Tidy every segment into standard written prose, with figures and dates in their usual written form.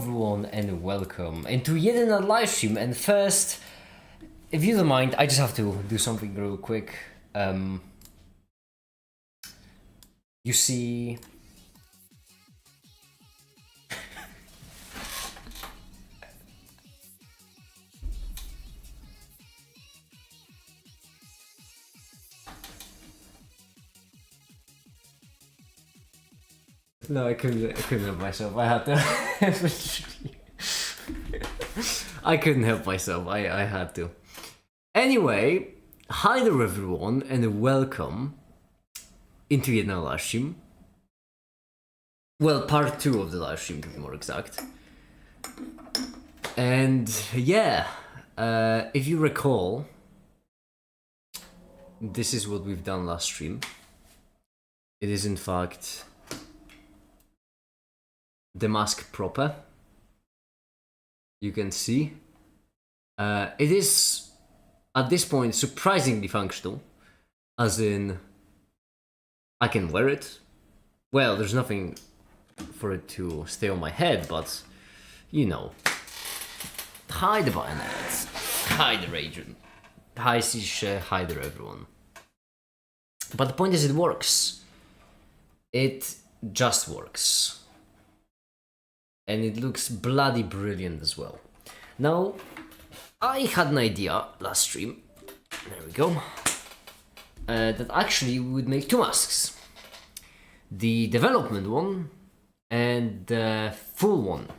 everyone and welcome into yet another live stream. And first, if you don't mind, I just have to do something real quick. You see... No, I couldn't help myself. I had to. I couldn't help myself. I had to. Anyway, hi there everyone and welcome into yet another live stream. Well, part 2 of the live stream to be more exact. And yeah, if you recall, this is what we've done last stream. It is in fact the mask proper. You can see it is at this point surprisingly functional, as in I can wear it. Well, there's nothing for it to stay on my head, but you know, hi the bayonets, hi the agent, hi Sisha, hi there everyone. But the point is, it works. It just works. And it looks bloody brilliant as well. Now, I had an idea last stream, there we go, that actually we would make 2 masks. The development one and the full one.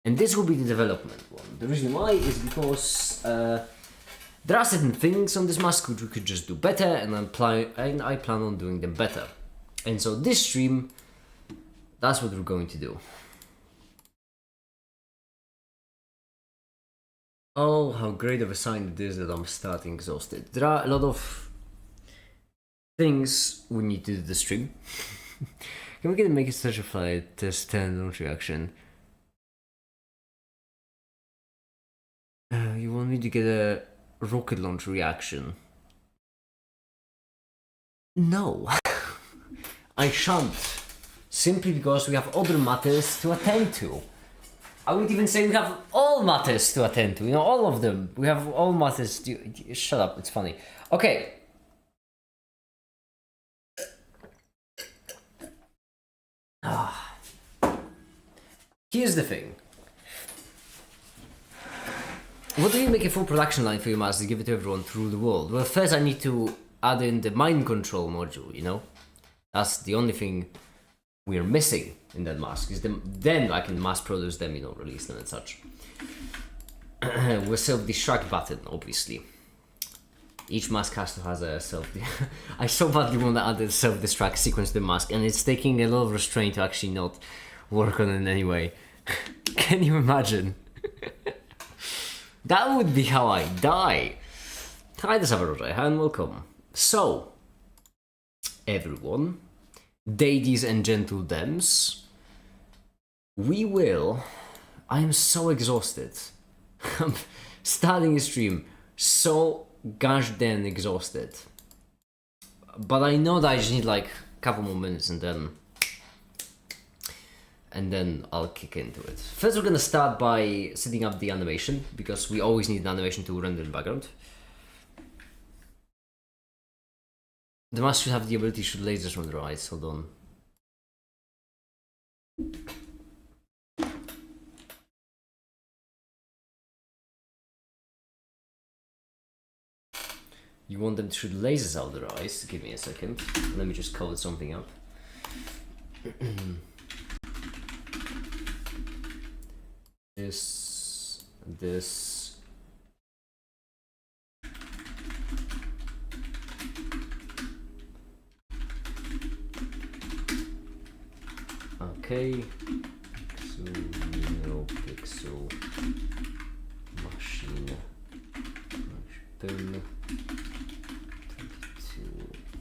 And this will be the development one. The reason why is because there are certain things on this mask which we could just do better, and I plan on doing them better. And so this stream, that's what we're going to do. Oh, how great of a sign it is that I'm starting exhausted. There are a lot of things we need to do the stream. Can we get a make a such a flight test 10 launch reaction? You want me to get a rocket launch reaction? No, I shan't. Simply because we have other matters to attend to. I would even say we have all matters to attend to, you know, all of them. We have all matters to... Shut up, it's funny. Okay. Here's the thing. What do you make a full production line for your mask to give it to everyone through the world? Well, first I need to add in the mind control module, you know? That's the only thing we're missing in that mask, is then I can mass produce them, you know, release them and such. With self-destruct button, obviously. Each mask has to have a I so badly want to add a self-destruct sequence to the mask, and it's taking a lot of restraint to actually not work on it in any way. Can you imagine? That would be how I die. Hi, this is Avaroja, and welcome. So, everyone, ladies and gentle dems, I am so exhausted. I'm starting a stream so gosh damn exhausted. But I know that I just need like a couple more minutes and then I'll kick into it. First we're gonna start by setting up the animation, because we always need an animation to render in the background. The mask should have the ability to shoot lasers from their eyes. Hold on. You want them to shoot lasers out of their eyes? Give me a second. Let me just code something up. This. Okay. Pixel, pixel, machine, pin,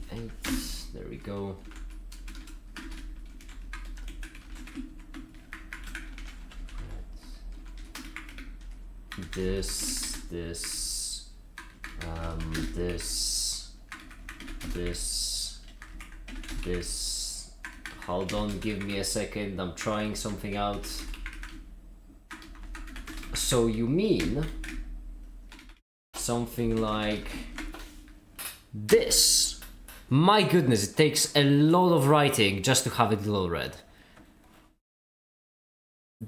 22.8. There we go. This. Hold on, give me a second. I'm trying something out. So you mean something like this? My goodness, it takes a lot of writing just to have it glow red.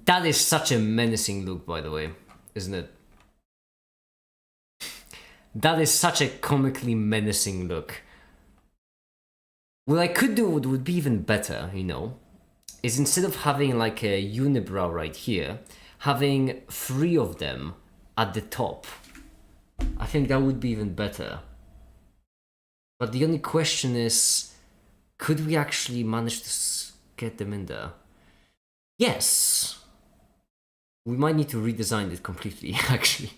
That is such a menacing look, by the way, isn't it? That is such a comically menacing look. What I could do would be even better, you know, is instead of having like a unibrow right here, having 3 of them at the top. I think that would be even better. But the only question is, could we actually manage to get them in there? Yes. We might need to redesign it completely, actually.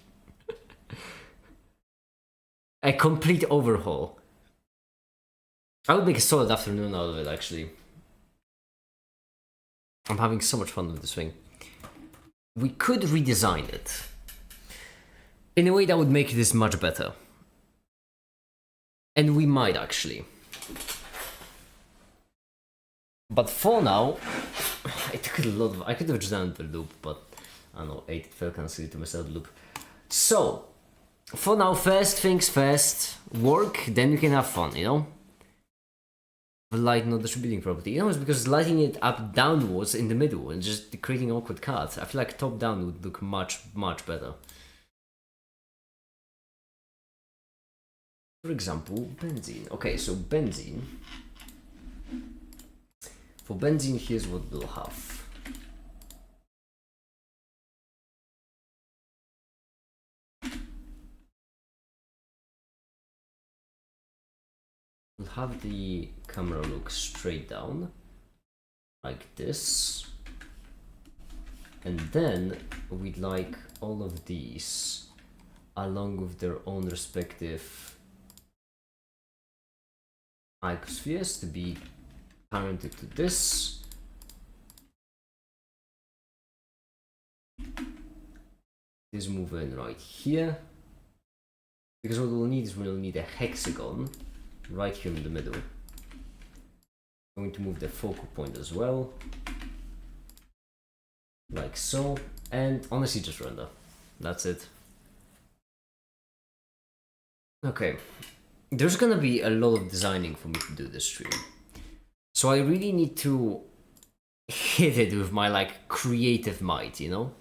A complete overhaul. I would make a solid afternoon out of it, actually. I'm having so much fun with this thing. We could redesign it in a way that would make this much better. And we might, actually. But for now, it took a lot of... I could have just done the loop, but I don't know, 8 fell cancel to myself loop. So, for now, first things first, work, then you can have fun, you know? The light not distributing property. You know, it's because lighting it up downwards in the middle and just creating awkward cuts. I feel like top down would look much, much better. For example, benzene. Okay, so benzene. For benzene, here's what we'll have. We'll have the camera look straight down, like this. And then we'd like all of these, along with their own respective icospheres, to be parented to this. This move in right here. Because what we'll need is we'll need a hexagon right here in the middle. I'm going to move the focal point as well. Like so. And honestly just render. That's it. Okay. There's gonna be a lot of designing for me to do this stream. So I really need to hit it with my like creative might, you know?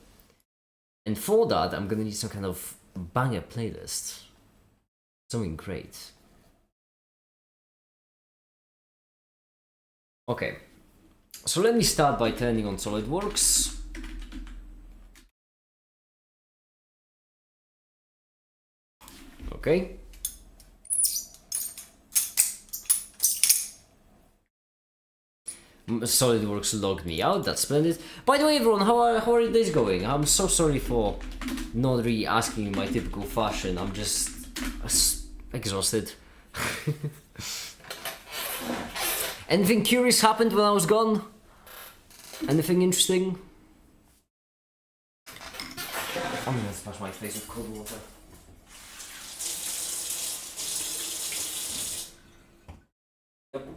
And for that I'm gonna need some kind of banger playlist. Something great. Okay, so let me start by turning on SolidWorks. Okay. SolidWorks logged me out, that's splendid. By the way everyone, how are your days going? I'm so sorry for not really asking in my typical fashion, I'm just exhausted. Anything curious happened when I was gone? Anything interesting? I'm gonna splash my face with cold water. Yep.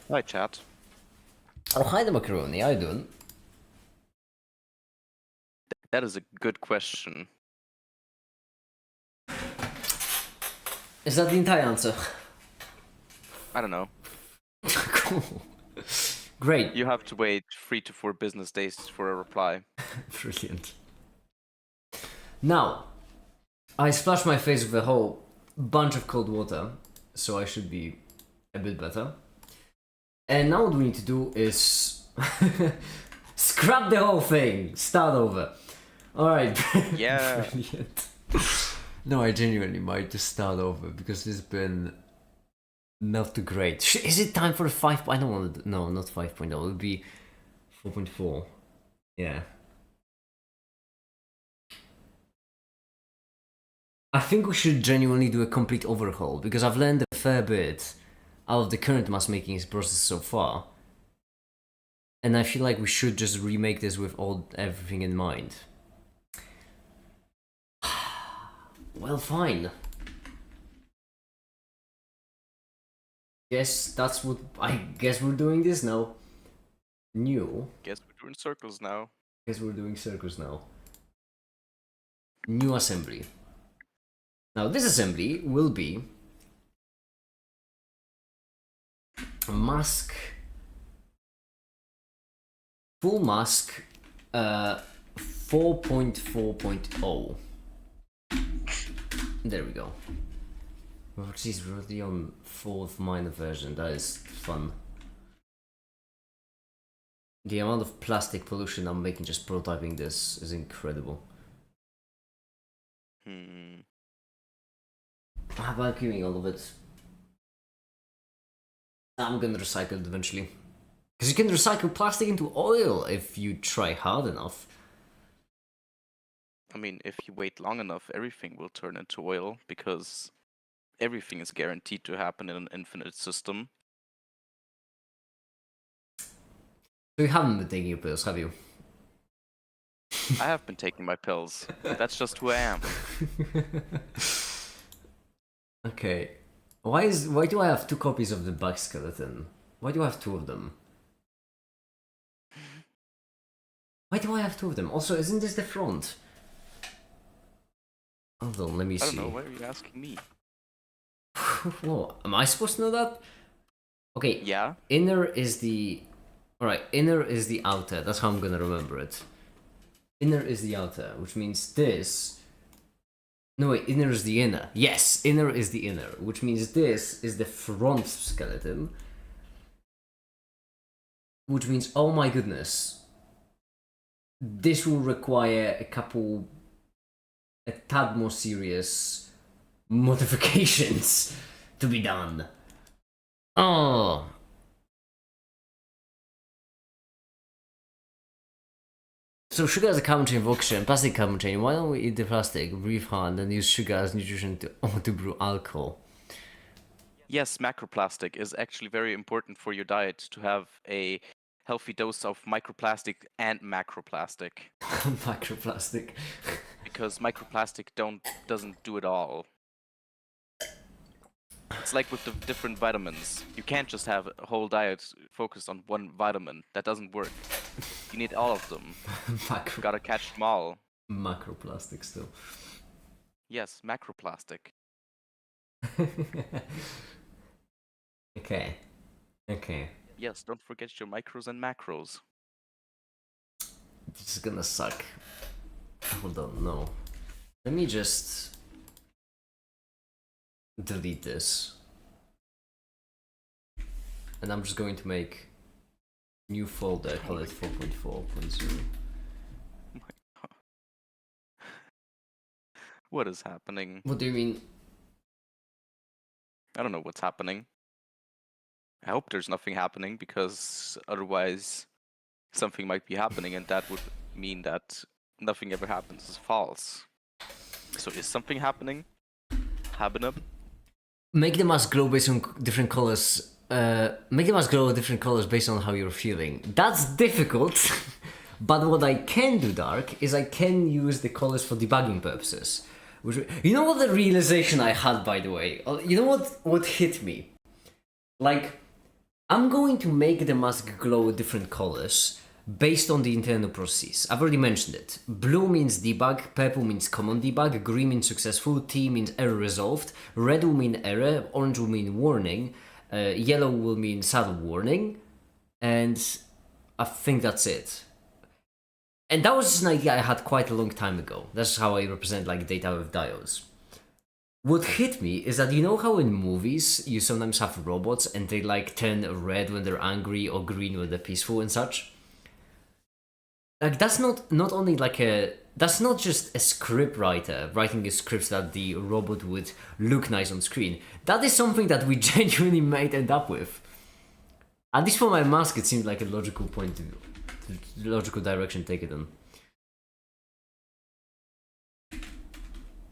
Hi, chat. Oh, hi the macaroni, how you doing? That is a good question. Is that the entire answer? I don't know. Cool. Great. You have to wait 3 to 4 business days for a reply. Brilliant. Now, I splashed my face with a whole bunch of cold water, so I should be a bit better. And now what we need to do is scrap the whole thing, start over. Alright. Yeah. Brilliant. No, I genuinely might just start over because this has been not too great. Is it time for a 5? I don't want to. No, not 5.0. It would be 4.4. Yeah. I think we should genuinely do a complete overhaul because I've learned a fair bit out of the current mask making process so far. And I feel like we should just remake this with everything in mind. Well, fine. Yes, that's what I guess we're doing this now. New. Guess we're doing circles now. Guess we're doing circles now. New assembly. Now this assembly will be mask, full mask 4.4.0. There we go. Oh jeez, we're already on 4th minor version, that is fun. The amount of plastic pollution I'm making just prototyping this is incredible. Vacuuming all of it. I'm gonna recycle it eventually. Because you can recycle plastic into oil if you try hard enough. I mean, if you wait long enough, everything will turn into oil because everything is guaranteed to happen in an infinite system. So you haven't been taking your pills, have you? I have been taking my pills. That's just who I am. Okay. Why do I have 2 copies of the back skeleton? Why do I have 2 of them? Why do I have 2 of them? Also, isn't this the front? Hold on, let me see. I don't know, why are you asking me? Whoa, am I supposed to know that? Okay. Yeah? Inner is the... Alright, inner is the outer. That's how I'm gonna remember it. Inner is the outer, which means this... No wait, inner is the inner. Yes, inner is the inner, which means this is the front skeleton. Which means, oh my goodness, this will require a tad more serious modifications to be done. Oh. So sugar is a carbon chain of oxygen, plastic carbon chain. Why don't we eat the plastic, breathe hard, and use sugar as nutrition to brew alcohol? Yes, macroplastic is actually very important for your diet to have a healthy dose of microplastic and macroplastic. Microplastic. Because microplastic doesn't do it all. It's like with the different vitamins. You can't just have a whole diet focused on one vitamin. That doesn't work. You need all of them. You gotta catch them all. Macroplastic still. Yes, macroplastic. Okay. Okay. Yes, don't forget your micros and macros. This is gonna suck. Hold on, no. Let me just delete this. And I'm just going to make new folder, call it 4.4.0. What is happening? What do you mean? I don't know what's happening. I hope there's nothing happening because otherwise something might be happening and that would mean that nothing ever happens is false. So is something happening? Happening? Make the mask glow based on different colors. Make the mask glow different colors based on how you're feeling. That's difficult. But what I can do, Dark, is I can use the colors for debugging purposes. You know what the realization I had, by the way? You know what hit me? Like, I'm going to make the mask glow different colors based on the internal process. I've already mentioned it. Blue means debug, purple means common debug, green means successful, T means error resolved, red will mean error, orange will mean warning, yellow will mean saddle warning, and I think that's it. And that was an idea I had quite a long time ago. That's how I represent like data with diodes. What hit me is that you know how in movies you sometimes have robots and they like turn red when they're angry or green when they're peaceful and such? Like that's not only like that's not just a script writer writing a script so that the robot would look nice on screen. That is something that we genuinely might end up with. At least for my mask it seemed like a logical point of view. Logical direction take it in.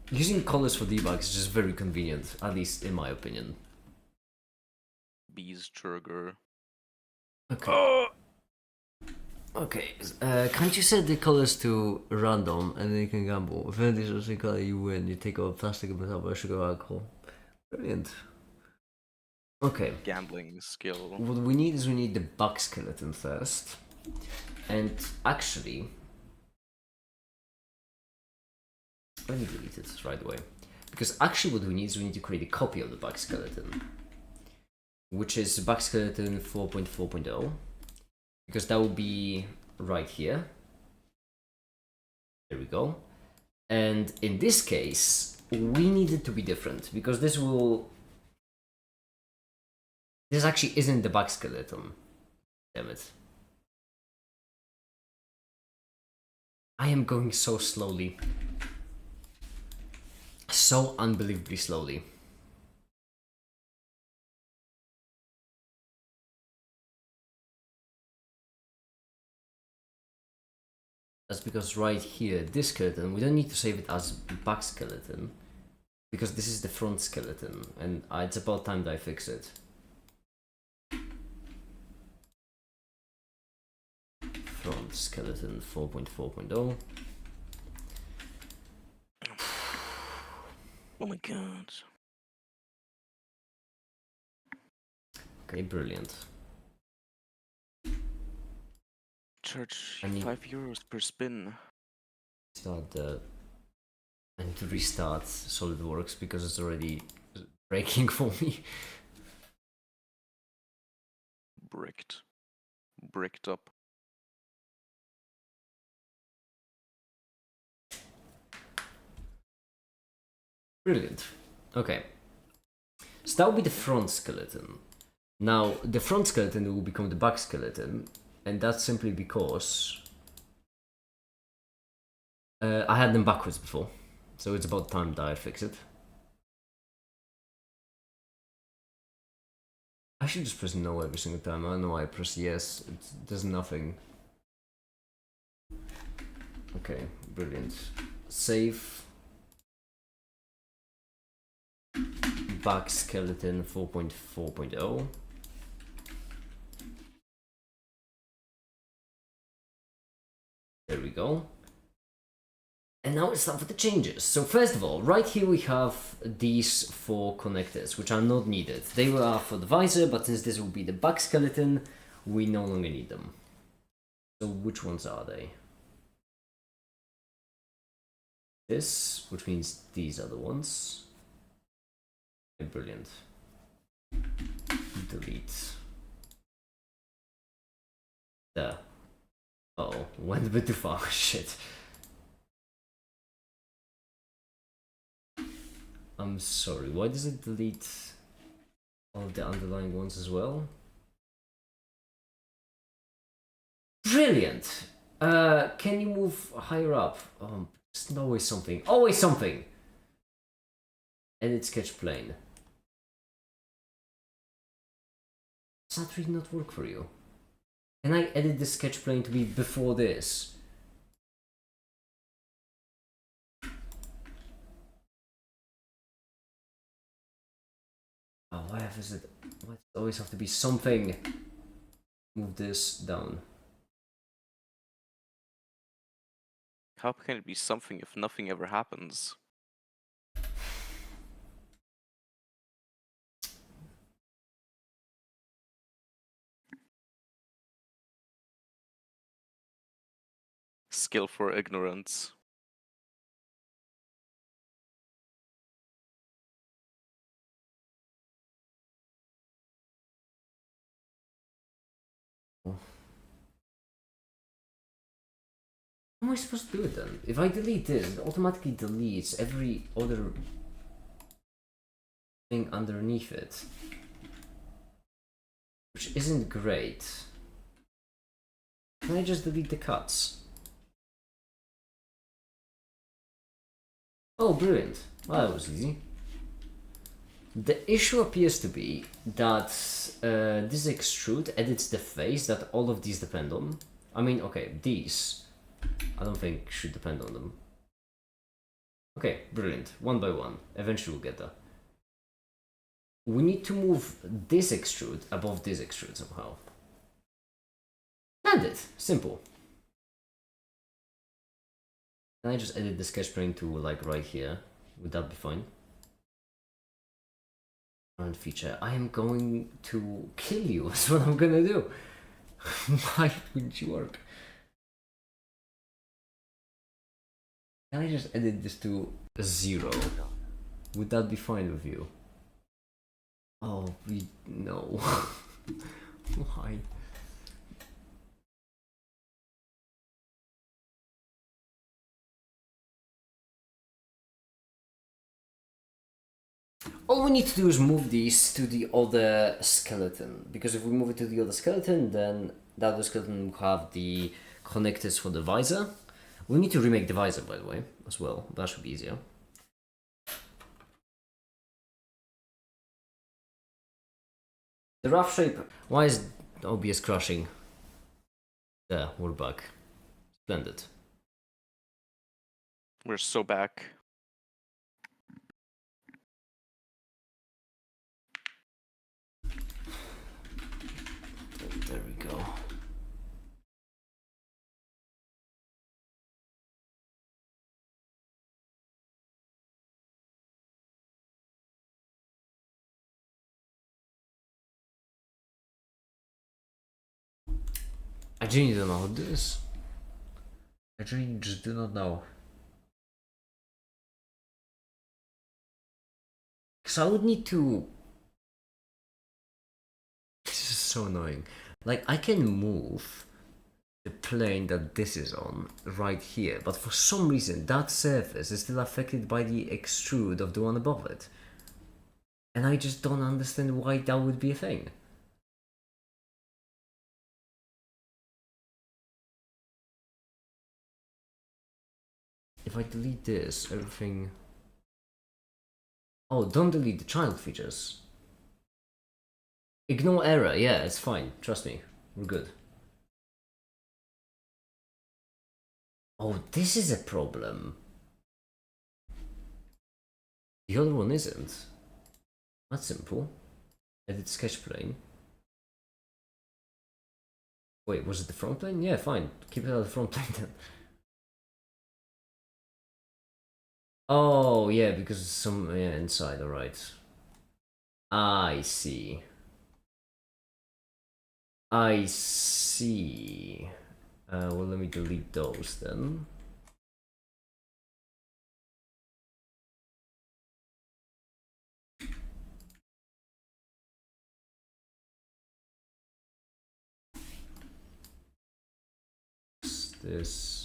Using colors for debugs is just very convenient, at least in my opinion. Bees trigger. Okay. Okay, can't you set the colors to random and then you can gamble? If anything is the color you win, you take off plastic and metal, sugar, alcohol. Brilliant. Okay. gambling skill. What we need is we need the bug skeleton first. And actually, let me delete it right away. Because actually what we need is we need to create a copy of the bug skeleton, which is bug skeleton 4.4.0, because that will be right here. There we go. And in this case, we need it to be different, because this actually isn't the bug skeleton. Damn it. I am going so slowly. So unbelievably slowly. That's because right here, this skeleton, we don't need to save it as back skeleton, because this is the front skeleton, and it's about time that I fix it. Front skeleton 4.4.0. Oh my god. Okay, brilliant. Charge I need- €5 per spin. Start the... I need to restart SolidWorks because it's already breaking for me. Bricked up. Brilliant. Okay. So that will be the front skeleton. Now, the front skeleton will become the back skeleton, and that's simply because I had them backwards before, so it's about time that I fix it. I should just press no every single time. I don't know why I press yes. It does nothing. Okay, brilliant. Save. Back skeleton 4.4.0. There we go. And now it's time for the changes. So first of all, right here we have these 4 connectors, which are not needed. They were for the visor, but since this will be the back skeleton, we no longer need them. So which ones are they? This, which means these are the ones. Okay, brilliant. Delete. There. Oh, went a bit too far. Shit. I'm sorry, why does it delete all of the underlying ones as well? Brilliant! Can you move higher up? There's always something. Always something! Edit sketch plane. Does that really not work for you? Can I edit the sketch plane to be before this? Oh, why is it? Why does it always have to be something? Move this down. How can it be something if nothing ever happens? Skill for ignorance. How am I supposed to do it then? If I delete this, it automatically deletes every other thing underneath it. Which isn't great. Can I just delete the cuts? Oh, brilliant. Well, that was easy. The issue appears to be that this extrude edits the face that all of these depend on. I mean, okay, these I don't think should depend on them. Okay, brilliant. One by one. Eventually we'll get there. We need to move this extrude above this extrude somehow. And it. Simple. Can I just edit the sketch plane to like right here? Would that be fine? Current feature. I am going to kill you. That's what I'm gonna do. Why wouldn't you work? Can I just edit this to 0? Would that be fine with you? Oh, no. Why? All we need to do is move these to the other skeleton, because if we move it to the other skeleton, then that other skeleton will have the connectors for the visor. We need to remake the visor, by the way, as well. That should be easier. The rough shape. Why is OBS crashing? There, we're back. Splendid. We're so back. There we go. I genuinely don't know how to do this. I genuinely just do not know. Because I would need to... This is so annoying. Like, I can move the plane that this is on right here, but for some reason that surface is still affected by the extrude of the one above it. And I just don't understand why that would be a thing. If I delete this, everything... Oh, don't delete the child features. Ignore error, yeah, it's fine. Trust me, we're good. Oh, this is a problem. The other one isn't. That's simple. Edit sketch plane. Wait, was it the front plane? Yeah, fine. Keep it out of the front plane then. Oh, yeah, because it's some... yeah, inside, alright. I see. I see. Well, let me delete those then. This.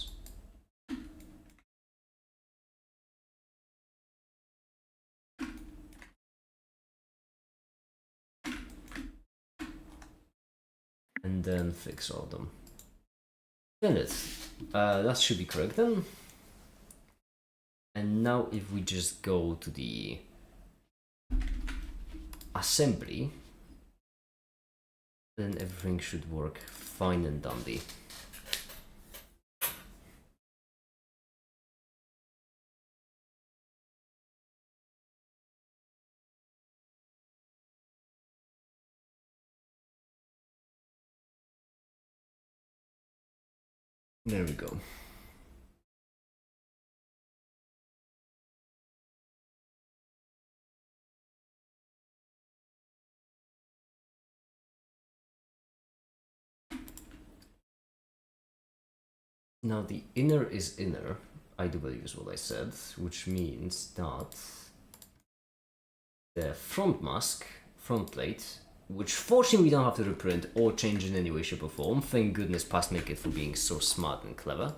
And then fix all of them. Then that should be correct then. And now if we just go to the assembly, then everything should work fine and dandy. There we go. Now the inner is inner, I do believe is what I said, which means that the front mask, front plate, which fortunately we don't have to reprint or change in any way, shape or form. Thank goodness past make it for being so smart and clever.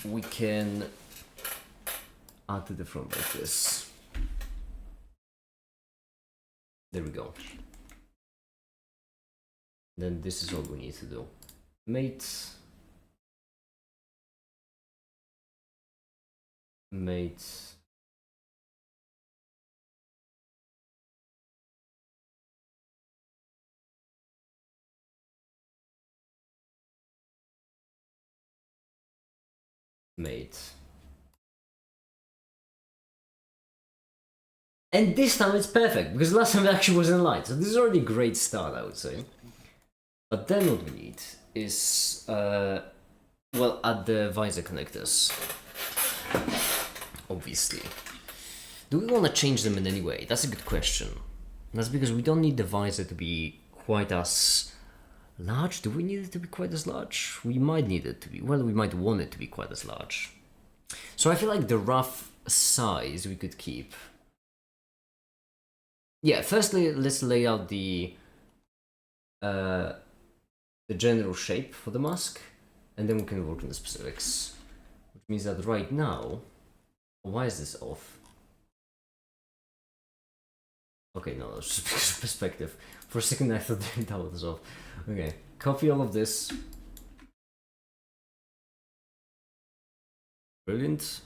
We can add to the front like this. There we go. Then this is all we need to do. Mate. And this time it's perfect, because last time it actually wasn't light. So this is already a great start, I would say. But then what we need is, well, add the visor connectors. Obviously. Do we want to change them in any way? That's a good question. That's because we don't need the visor to be quite as large. Do we need it to be quite as large? We might need it to be. Well, we might want it to be quite as large. So I feel like the rough size we could keep. Yeah, firstly, let's lay out the general shape for the mask, and then we can work on the specifics. Which means that right now, why is this off? Okay, no, that's just perspective. For a second I thought that was off. Okay, copy all of this. Brilliant.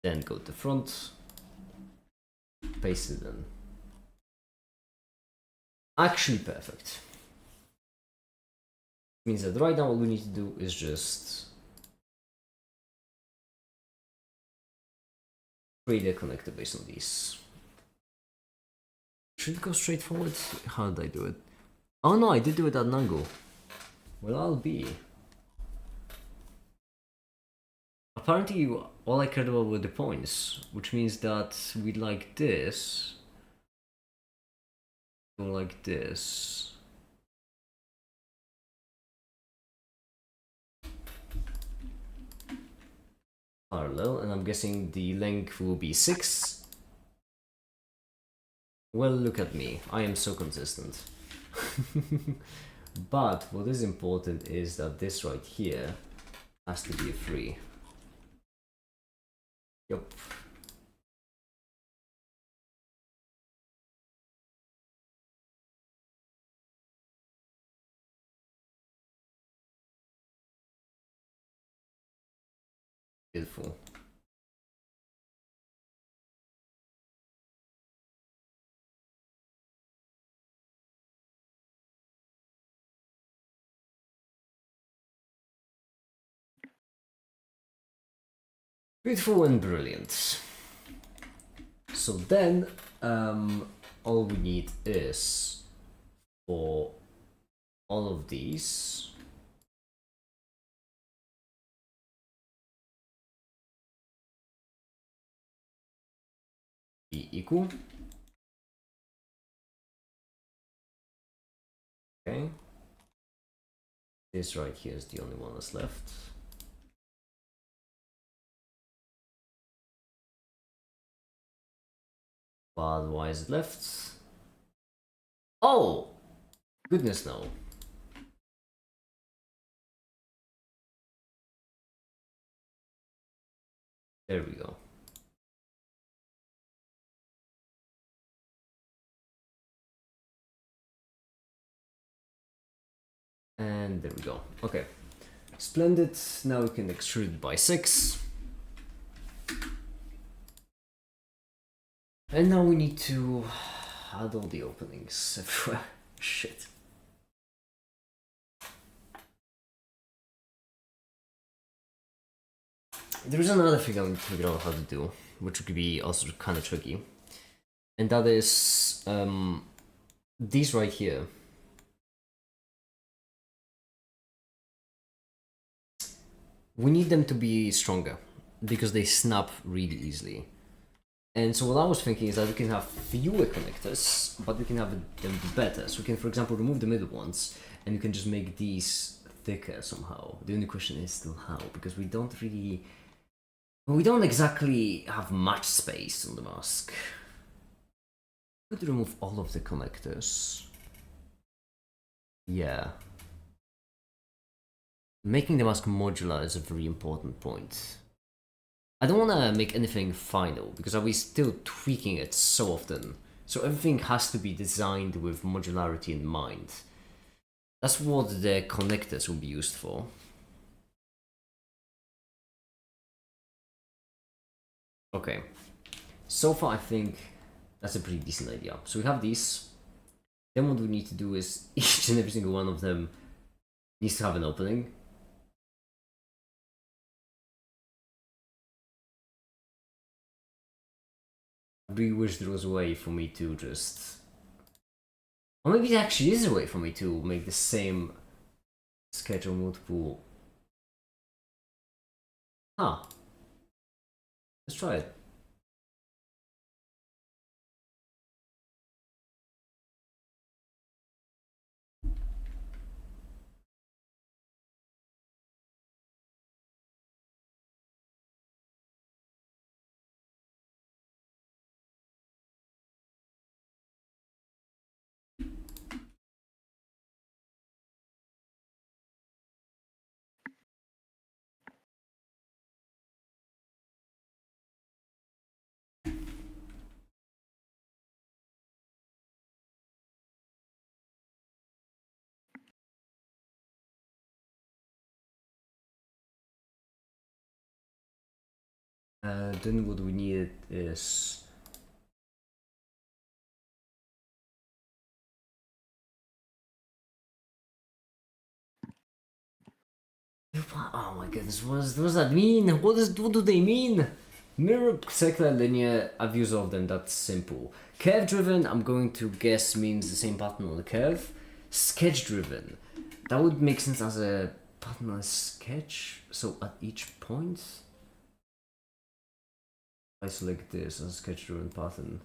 Then go to front. Paste it in. Actually perfect. Means that right now all we need to do is just create a connector based on these. Should it go straight forward? How did I do it? Oh no, I did do it at an angle. Well, I'll be. Apparently, all I cared about were the points, which means that we like this. Go like this. Parallel, and I'm guessing the length will be 6. Well, look at me. I am so consistent. But what is important is that this right here has to be a 3. Yup. Beautiful. Beautiful and brilliant. So then, all we need is for all of these be equal. Okay. This right here is the only one that's left. But why is it left? Oh! Goodness no. There we go. And there we go. Okay. Splendid. Now we can extrude by 6. And now we need to add all the openings everywhere. Shit. There's another thing I need to figure out how to do, which could be also kind of tricky. And that is these right here. We need them to be stronger because they snap really easily. And so what I was thinking is that we can have fewer connectors, but we can have them be better. So we can, for example, remove the middle ones, and you can just make these thicker somehow. The only question is still how, because we don't exactly have much space on the mask. We could remove all of the connectors. Yeah. Making the mask modular is a very important point. I don't want to make anything final because I'll be still tweaking it so often. So everything has to be designed with modularity in mind. That's what the connectors will be used for. Okay. So far I think that's a pretty decent idea. So we have these. Then what we need to do is each and every single one of them needs to have an opening. I really wish there was a way for me to just... Or maybe there actually is a way for me to make the same sketch on multiple Huh. Let's try it. Then what we need is oh my goodness, what does that mean? What do they mean? Mirror, circular, linear, I've used all of them, that's simple. Curve driven, I'm going to guess means the same pattern on the curve. Sketch driven, that would make sense as a pattern on a sketch. So at each point, I select this as a sketch driven pattern.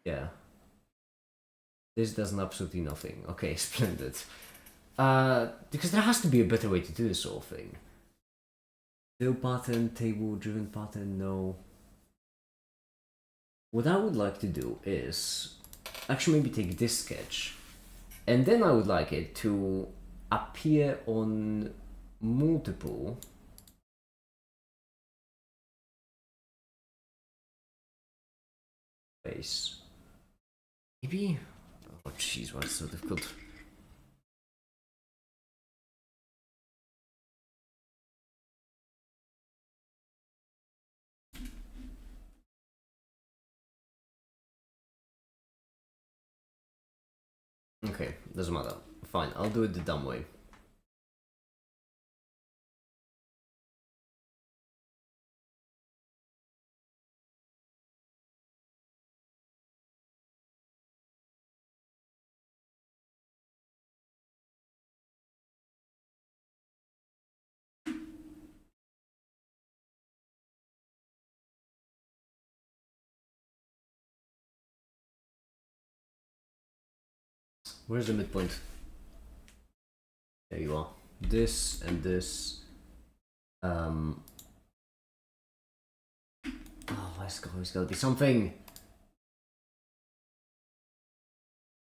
Yeah. This does absolutely nothing. Okay, splendid. Because there has to be a better way to do this sort of thing. Fill pattern, table driven pattern, no. What I would like to do is actually maybe take this sketch and then I would like it to appear on multiple ways. Maybe. Oh jeez, why is it so difficult? Okay, doesn't matter. Fine, I'll do it the dumb way. Where's the midpoint? There you are. This and this. Oh, why's always gotta be something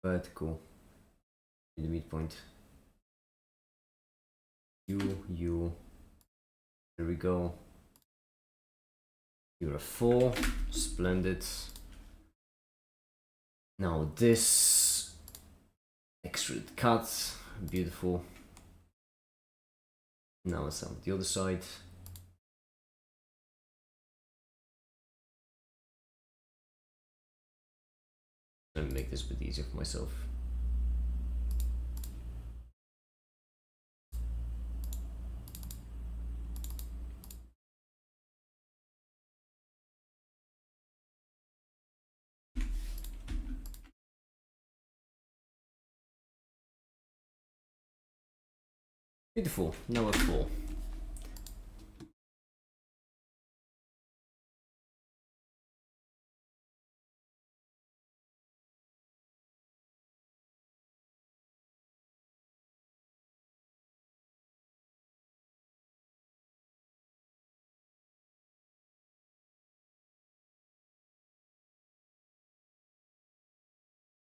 vertical. The midpoint. You. There we go. You're a 4. Splendid. Now this extrude cut. Beautiful. Now it's on the other side. Let me make this a bit easier for myself. Beautiful. Now at 4.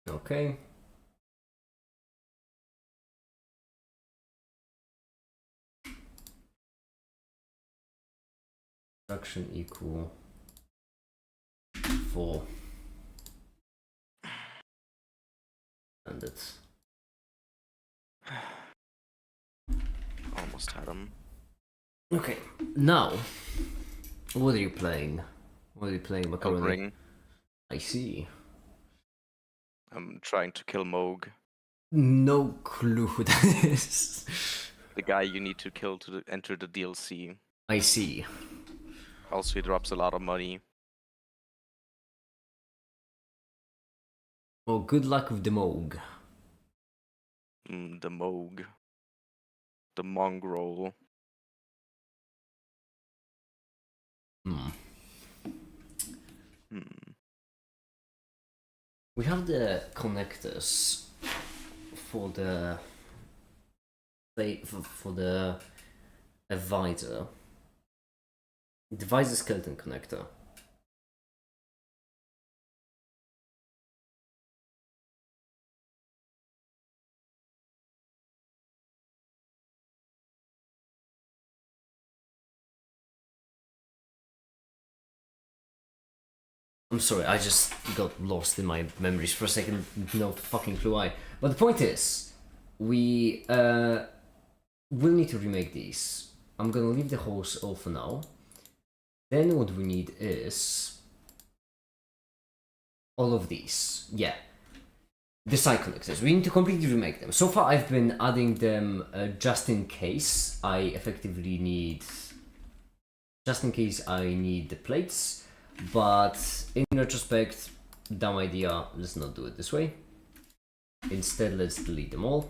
Okay. Fraction equal 4. And it's Almost had him. okay. Now, what are you playing? What are you playing, Macaroni? Ring. I see. I'm trying to kill Moog. No clue who that is. The guy you need to kill to enter the DLC. I see. Also, he drops a lot of money. Well, good luck with the Moog. The Moog. the mongrel. Hmm. Hmm. We have the connectors for the for the visor. The visor skeleton connector. I'm sorry, I just got lost in my memories for a second. No fucking clue why. But the point is, we will need to remake these. I'm gonna leave the horse off for now. Then what we need is all of these. Yeah. The side connectors. We need to completely remake them. So far I've been adding them just in case I effectively need... Just in case I need the plates. But in retrospect, dumb idea, let's not do it this way. Instead, let's delete them all.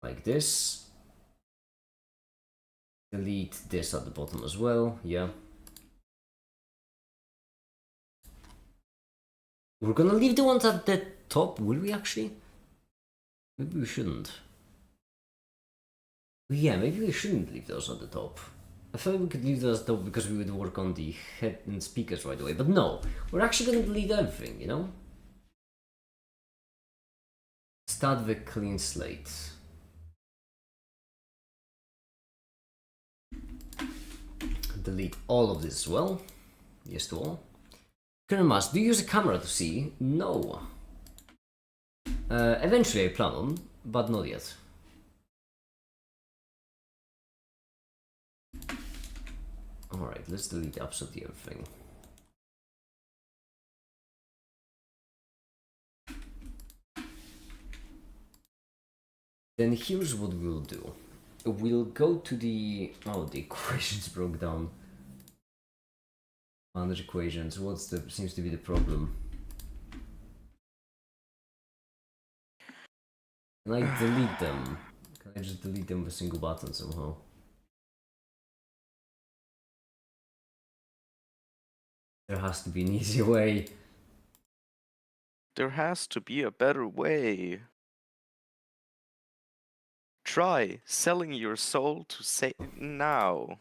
Like this. Delete this at the bottom as well, yeah. We're gonna leave the ones at the top, will we actually? Maybe we shouldn't. Yeah, maybe we shouldn't leave those at the top. I thought we could leave those at the top because we would work on the head and speakers right away, but no. We're actually gonna delete everything, you know? Start with clean slate. Delete all of this as well. Yes to all. Current mask, do you use a camera to see? No. Eventually I plan on, but not yet. Alright, let's delete absolutely everything. Then here's what we'll do. We'll go to the... Oh, the equations broke down. Manage equations. What's the... seems to be the problem? Can I delete them? Can I just delete them with a single button somehow? There has to be an easier way. There has to be a better way. Try selling your soul to say now.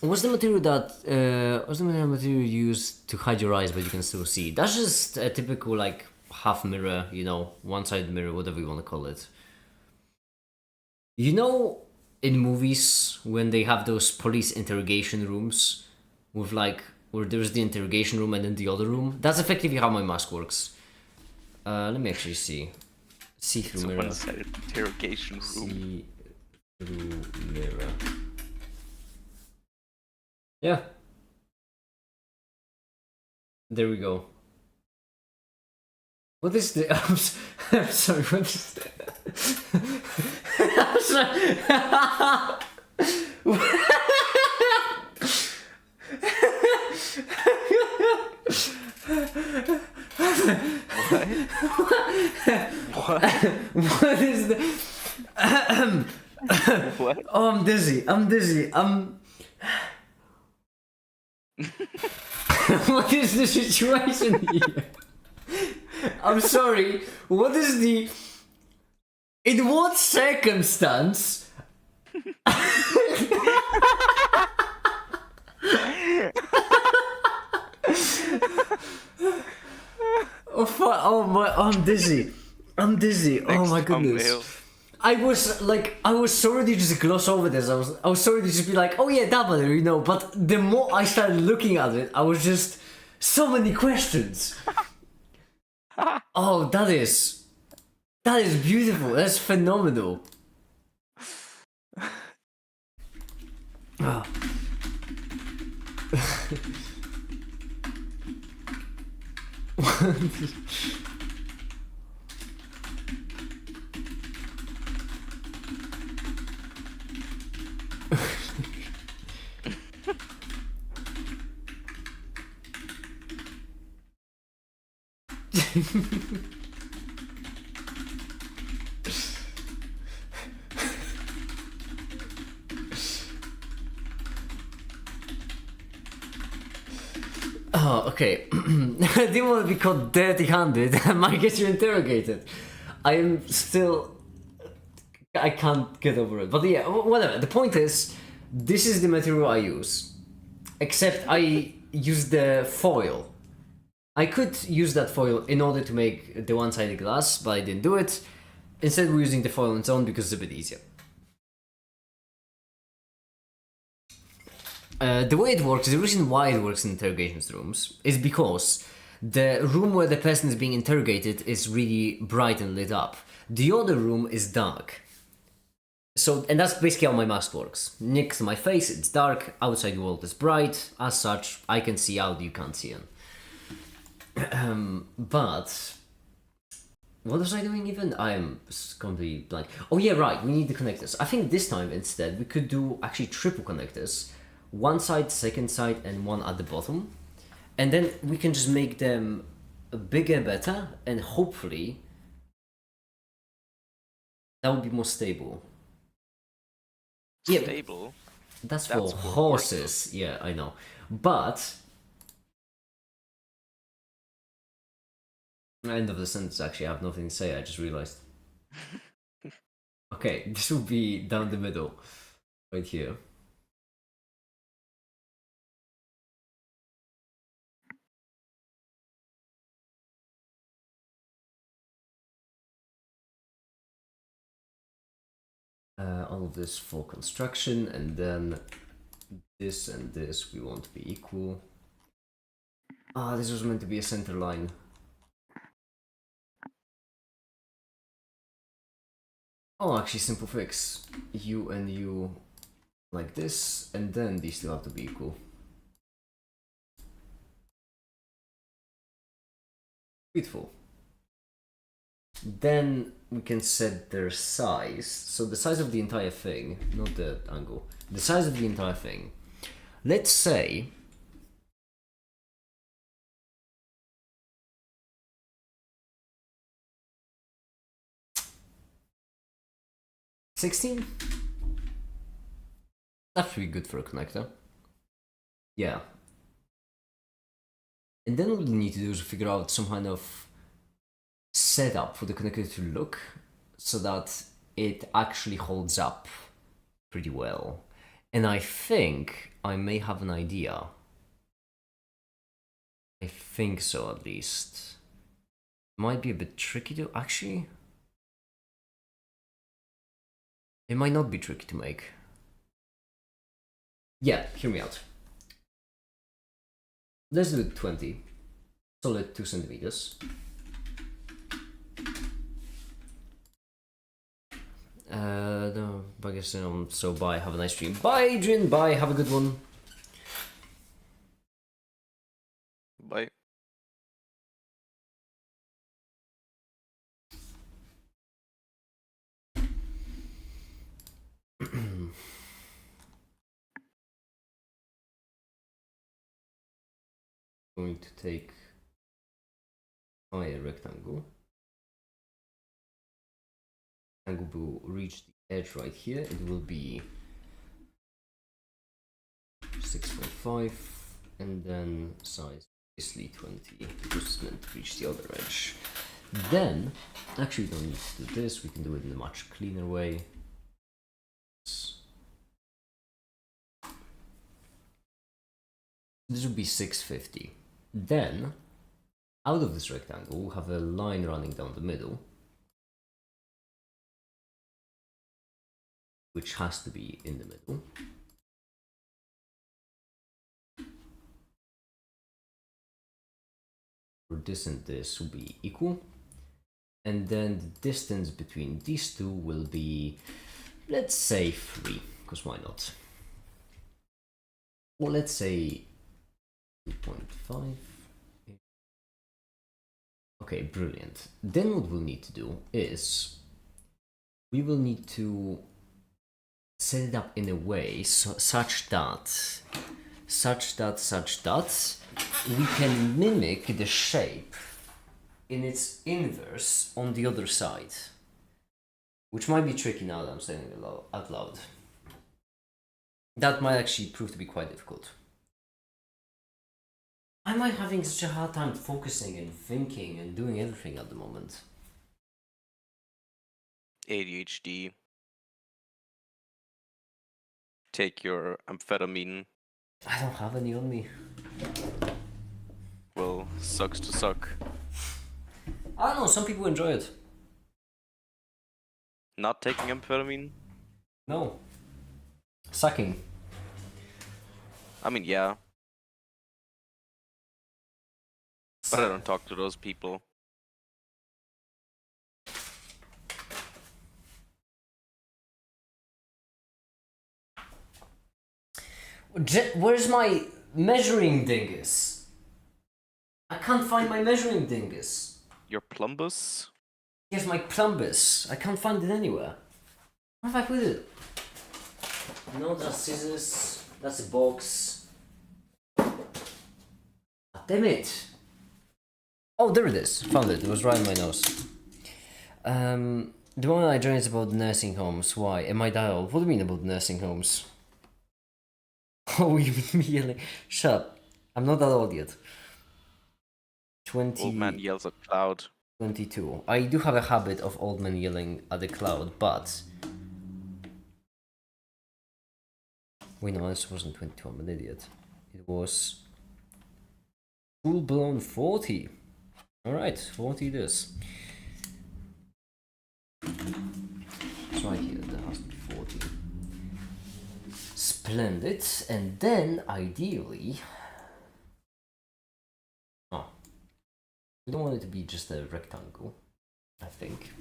What's the material that what's the material used to hide your eyes but you can still see? That's just a typical like half mirror, you know, one-sided mirror, whatever you want to call it. You know, in movies when they have those police interrogation rooms with like where there's the interrogation room and then the other room? That's effectively how my mask works. Let me actually see. See-through It's a mirror. one-sided interrogation room. See-through mirror. Yeah. There we go. What is the... I'm sorry, what is the... I'm sorry. What? What is the... What? Oh, I'm dizzy. What is the situation here? I'm sorry. What is the... In what circumstance? Oh fuck! Oh my! Oh, I'm dizzy. Oh my goodness. Thumbnail. I was sorry to just gloss over this. I was sorry to just be like, oh yeah, that one, you know. But the more I started looking at it, I was just so many questions. Oh, that is beautiful. That's phenomenal. Oh. Oh, okay. I didn't want to be caught dirty-handed. I might get you interrogated. I am still... I can't get over it. But yeah, whatever. The point is, this is the material I use. Except I use the foil. I could use that foil in order to make the one-sided glass, but I didn't do it. Instead, we're using the foil on its own because it's a bit easier. The way it works, the reason why it works in interrogation rooms is because the room where the person is being interrogated is really bright and lit up. The other room is dark. So, and that's basically how my mask works. Next to my face, it's dark. Outside the world is bright. As such, I can see out, you can't see in. But what was I doing even? I am completely blank. Oh yeah, right. We need the connectors. I think this time instead we could do actually triple connectors. One side, second side, and one at the bottom. And then we can just make them bigger, better, and hopefully that would be more stable. Yeah, Stable? that's for horses. Yeah, I know. But end of the sentence, actually, I have nothing to say. I just realized. Okay, this will be down the middle, right here. All of this for construction, and then this and this we want to be equal. This was meant to be a center line. Oh, actually, simple fix. U and U like this, and then these still have to be equal. Beautiful. Then we can set their size. So the size of the entire thing, not the angle. The size of the entire thing. Let's say 16? That should be good for a connector. Yeah. And then what we need to do is figure out some kind of setup for the connector to look so that it actually holds up pretty well. And I think I may have an idea. I think so, at least. Might be a bit tricky to actually. It might not be tricky to make. Yeah, hear me out. Let's do 20. Solid 2 centimeters. No, I guess so bye, have a nice stream. Bye, Adrian, bye, have a good one. Bye. Going to take a rectangle. Rectangle will reach the edge right here. It will be 6.5, and then size obviously 20 because it's meant to reach the other edge. Then, actually, we don't need to do this. We can do it in a much cleaner way. This would be 650. Then, out of this rectangle, we'll have a line running down the middle, which has to be in the middle. For this and this will be equal. And then the distance between these two will be, let's say 3, because why not? Or let's say 2.5. Okay, brilliant. Then what we'll need to do is we will need to set it up in a way such that we can mimic the shape in its inverse on the other side. Which might be tricky now that I'm saying it out loud. That might actually prove to be quite difficult. Am I having such a hard time focusing and thinking and doing everything at the moment? ADHD. Take your amphetamine. I don't have any on me. Well, sucks to suck. I don't know, some people enjoy it. Not taking amphetamine? No. Sucking. I mean, yeah. But I don't talk to those people. Where's my measuring dingus? I can't find my measuring dingus. Your plumbus? Here's my plumbus. I can't find it anywhere. Where have I put it? No, that's scissors. That's a box. Ah, damn it! Oh, there it is. Found it. It was right in my nose. The one I joined is about nursing homes. Why? Am I that old? What do you mean about nursing homes? Oh, you mean me yelling? Shut up. I'm not that old yet. 20... Old man yells at cloud. 22. I do have a habit of old men yelling at the cloud, but... Wait, no, this wasn't 22, I'm an idiot. It was... full-blown 40. Alright, 40 it is. It's right here, there has to be 40. Splendid, and then, ideally... Oh. We don't want it to be just a rectangle, I think.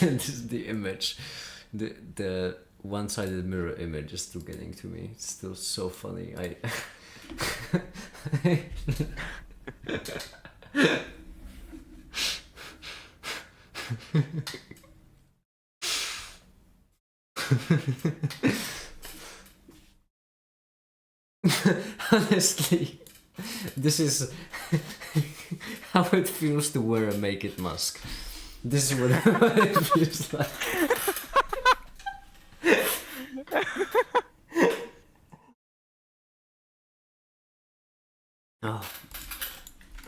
This is the image. The one-sided mirror image is still getting to me. It's still so funny. Honestly, this is how it feels to wear a make it mask. This is what it feels like. Oh,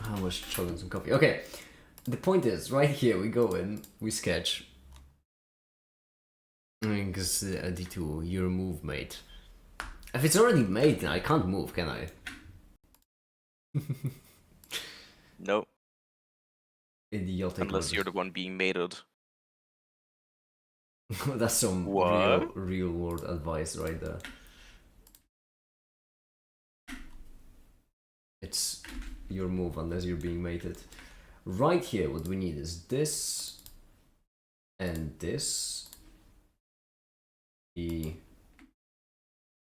I was chugging some coffee. Okay, the point is, right here we go in, we sketch. Because D2, your move, mate. If it's already made, then I can't move, can I? No. Idiotic. Unless you're the one being mated. That's some real world advice right there. It's your move unless you're being mated. Right here, what we need is this and this. Be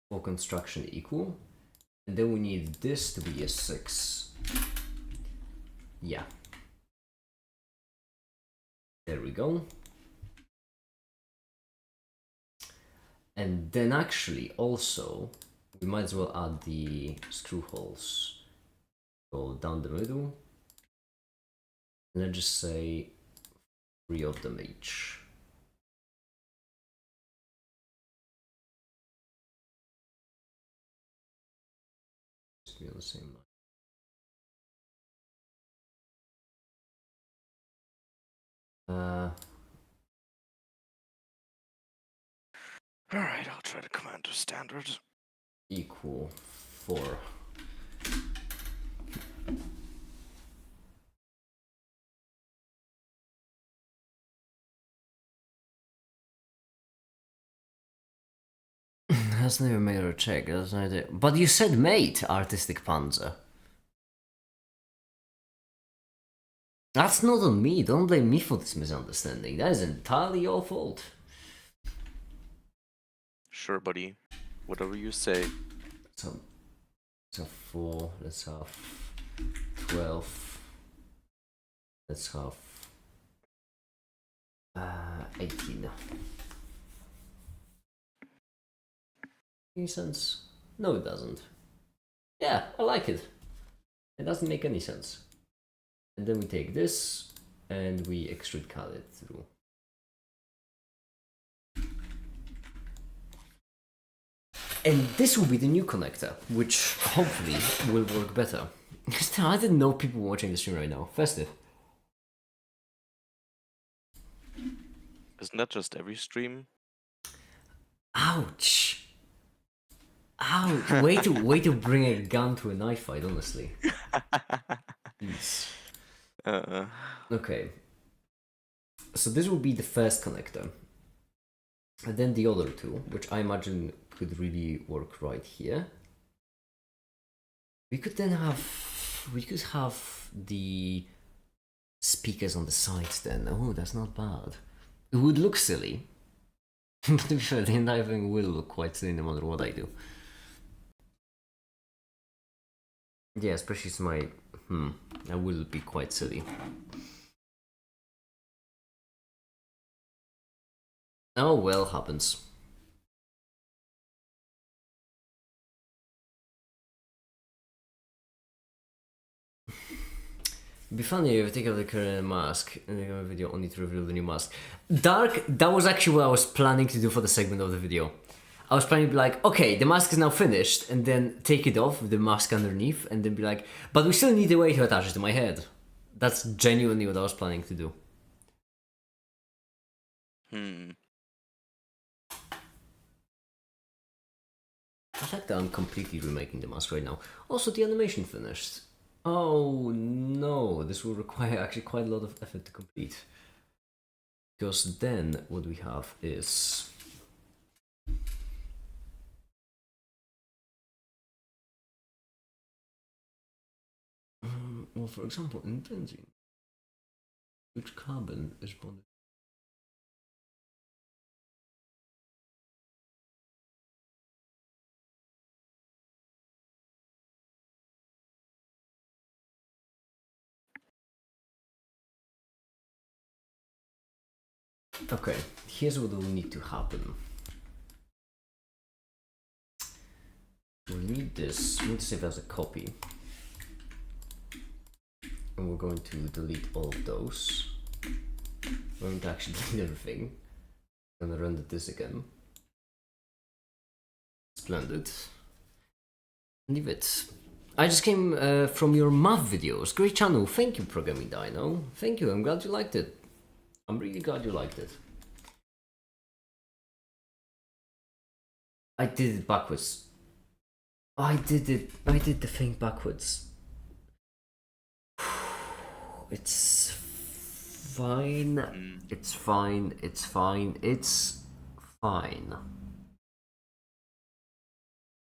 for construction equal. And then we need this to be a 6. Yeah. There we go. And then actually also, we might as well add the screw holes. Go down the middle. And let's just say 3 of them each. Just be on the same line. Alright, I'll try to command to standard. Equal 4. Has never made her check, that's no idea. But you said mate, Artistic Panzer. That's not on me, don't blame me for this misunderstanding. That is entirely your fault. Sure, buddy. Whatever you say. So 4, let's have 12. Let's have 18. Any sense? No, it doesn't. Yeah, I like it. It doesn't make any sense. And then we take this and we extrude cut it through. And this will be the new connector, which hopefully will work better. I didn't know people watching the stream right now. Festive. Isn't that just every stream? Ouch. Ouch. Way to bring a gun to a knife fight, honestly. Jeez. Okay. So this will be the first connector. And then the other two, which I imagine could really work right here. We could have the speakers on the sides then. Oh, that's not bad. It would look silly. But to be fair, the entire thing will look quite silly no matter what I do. Yeah, especially since my... that will be quite silly. Oh well, happens. It'd be funny if I take off the current mask and make a video only to reveal the new mask. Dark, that was actually what I was planning to do for the segment of the video. I was planning to be like, okay, the mask is now finished, and then take it off with the mask underneath, and then be like, but we still need a way to attach it to my head. That's genuinely what I was planning to do. I like that I'm completely remaking the mask right now. Also, the animation finished. Oh no, this will require actually quite a lot of effort to complete. Because then what we have is... well, for example, in benzene, which carbon is bonded? Okay, here's what will need to happen. We'll need this, we'll save as a copy. And we're going to delete all of those. We're going to actually delete everything. I'm gonna render this again. Splendid. Leave it. I just came from your math videos. Great channel. Thank you, Programming Dino. Thank you. I'm glad you liked it. I'm really glad you liked it. I did it backwards. I did the thing backwards. It's fine. It's fine. It's fine. It's fine.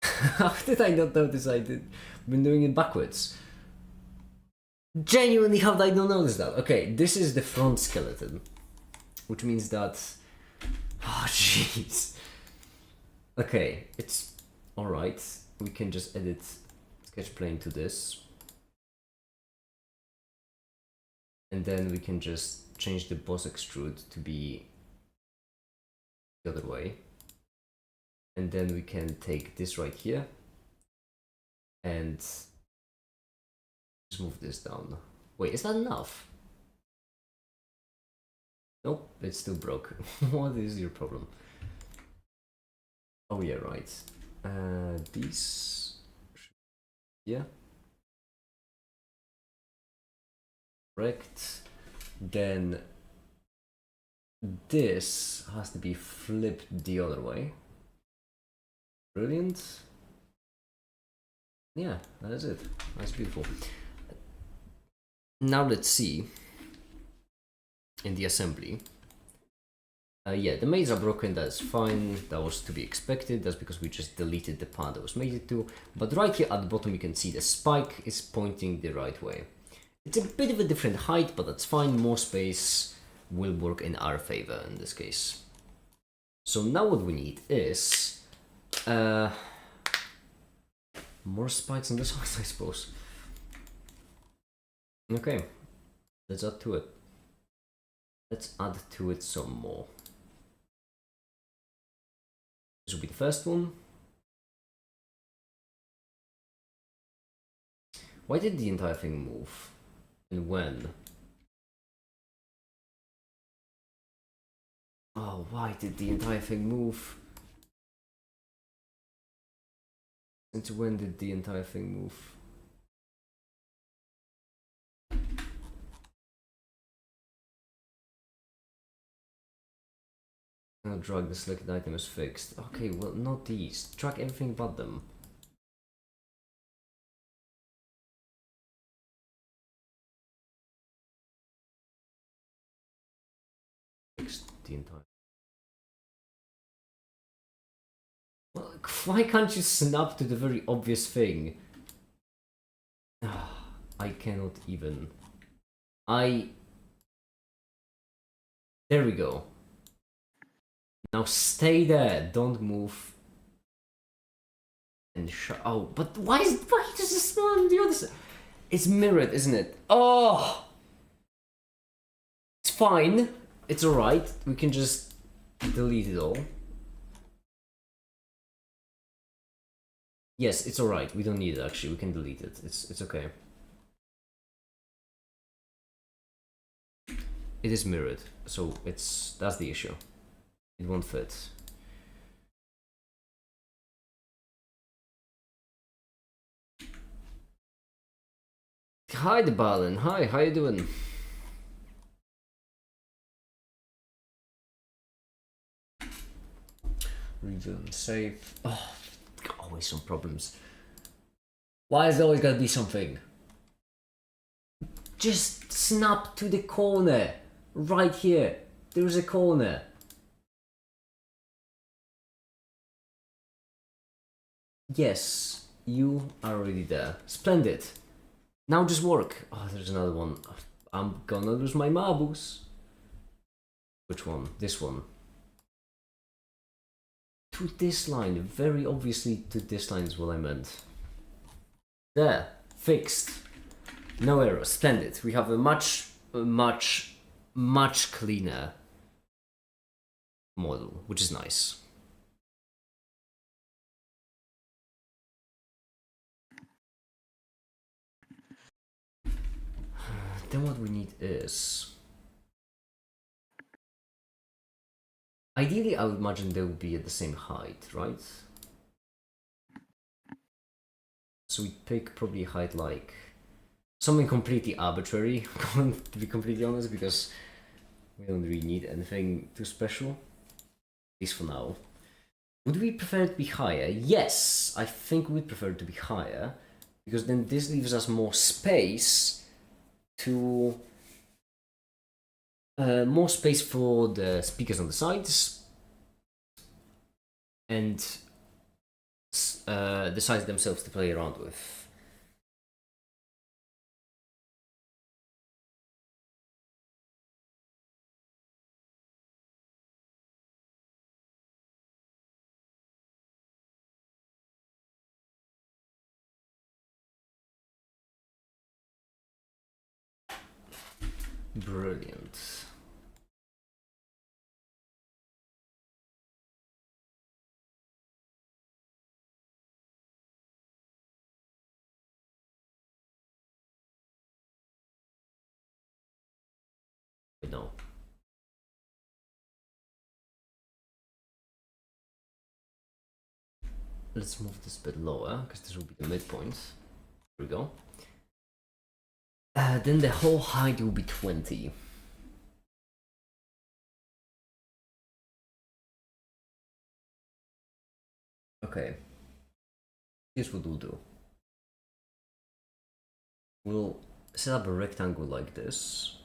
How did I not notice I've been doing it backwards? Genuinely, how did I not notice that? Okay, this is the front skeleton. Which means that... oh, jeez. Okay, it's alright. We can just edit sketch plane to this. And then we can just change the boss extrude to be the other way. And then we can take this right here and just move this down. Wait, is that enough? Nope, it's still broke. What is your problem? Oh yeah, right. These... yeah. Correct. Then this has to be flipped the other way. Brilliant. Yeah, that is it. That's beautiful. Now let's see in the assembly. Yeah, the mates are broken, that's fine, that was to be expected, that's because we just deleted the part that was mated to. But right here at the bottom you can see the spike is pointing the right way. It's a bit of a different height, but that's fine, more space will work in our favor in this case. So now what we need is more spikes on the sides, I suppose. Okay, let's add to it. Let's add to it some more. This will be the first one. Why did the entire thing move? And when? Oh, why did the entire thing move? Since when did the entire thing move? Now drag the selected item is fixed. Okay, well, not these. Drag everything but them. Fixed the entire. Well, why can't you snap to the very obvious thing? I cannot even. There we go. Now stay there. Don't move. And oh, but why does this one do this? It's mirrored, isn't it? Oh, it's fine. It's alright. We can just delete it all. Yes, it's alright. We don't need it actually. We can delete it. It's okay. It is mirrored, so that's the issue. It won't fit. Hi, the Balin. Hi, how you doing? Resume, save. Oh, always some problems. Why is there always gotta be something? Just snap to the corner. Right here. There's a corner. Yes, you are already there. Splendid. Now just work. Oh, there's another one. I'm gonna lose my marbles. Which one? This one. To this line. Very obviously to this line is what I meant. There. Fixed. No error. Splendid. We have a much cleaner model, which is nice. Then what we need is... Ideally, I would imagine they would be at the same height, right? So we pick probably height like... something completely arbitrary, to be completely honest, because we don't really need anything too special. At least for now. Would we prefer it to be higher? Yes, I think we'd prefer it to be higher, because then this leaves us more space to more space for the speakers on the sides and the sides themselves to play around with. Brilliant. No. Let's move this a bit lower, because this will be the midpoint. Here we go. Then the whole height will be 20. Okay. Here's what we'll do. We'll set up a rectangle like this.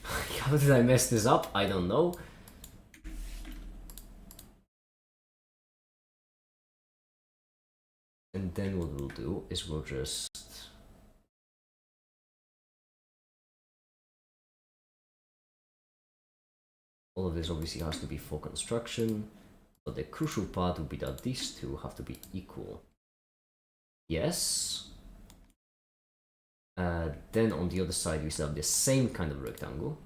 How did I mess this up? I don't know. And then what we'll do is we'll just... all of this obviously has to be for construction, but the crucial part will be that these two have to be equal. Yes. Then on the other side we still have the same kind of rectangle.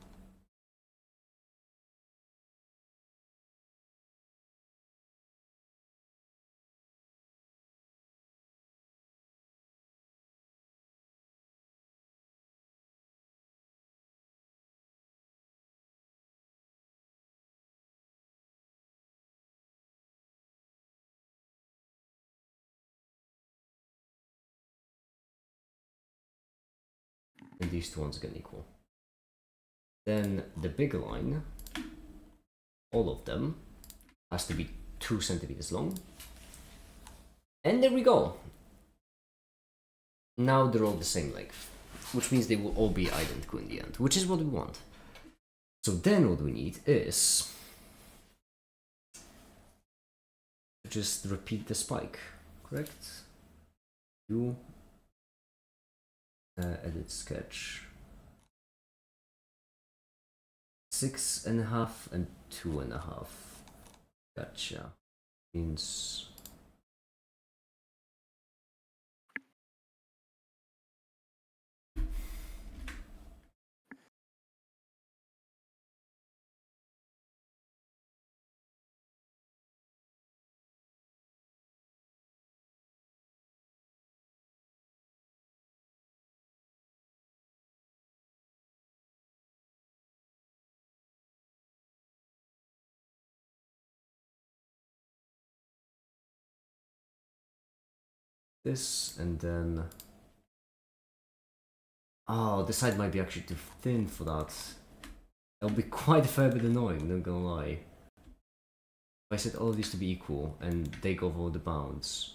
And these two ones get equal. Then the big line, all of them, has to be 2 centimeters long. And there we go. Now they're all the same length, which means they will all be identical in the end, which is what we want. So then what we need is just repeat the spike, correct? You edit sketch 6.5 and 2.5. Gotcha. Means this, and then oh, this side might be actually too thin for that. That'll be quite a fair bit annoying, not gonna lie. If I set all of these to be equal and they go over the bounds.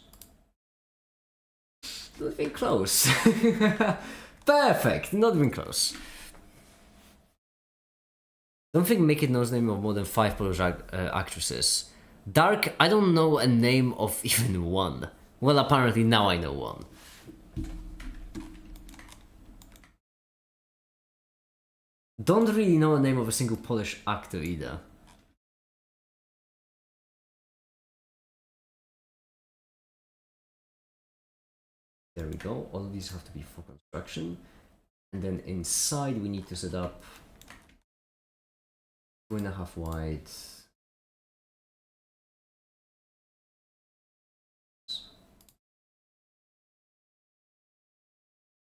Not even close. Perfect, not even close. Don't think Make It knows the name of more than 5 Polish actresses. Dark, I don't know a name of even one. Well, apparently now I know one. Don't really know the name of a single Polish actor either. There we go, all of these have to be for construction. And then inside we need to set up 2.5 wide.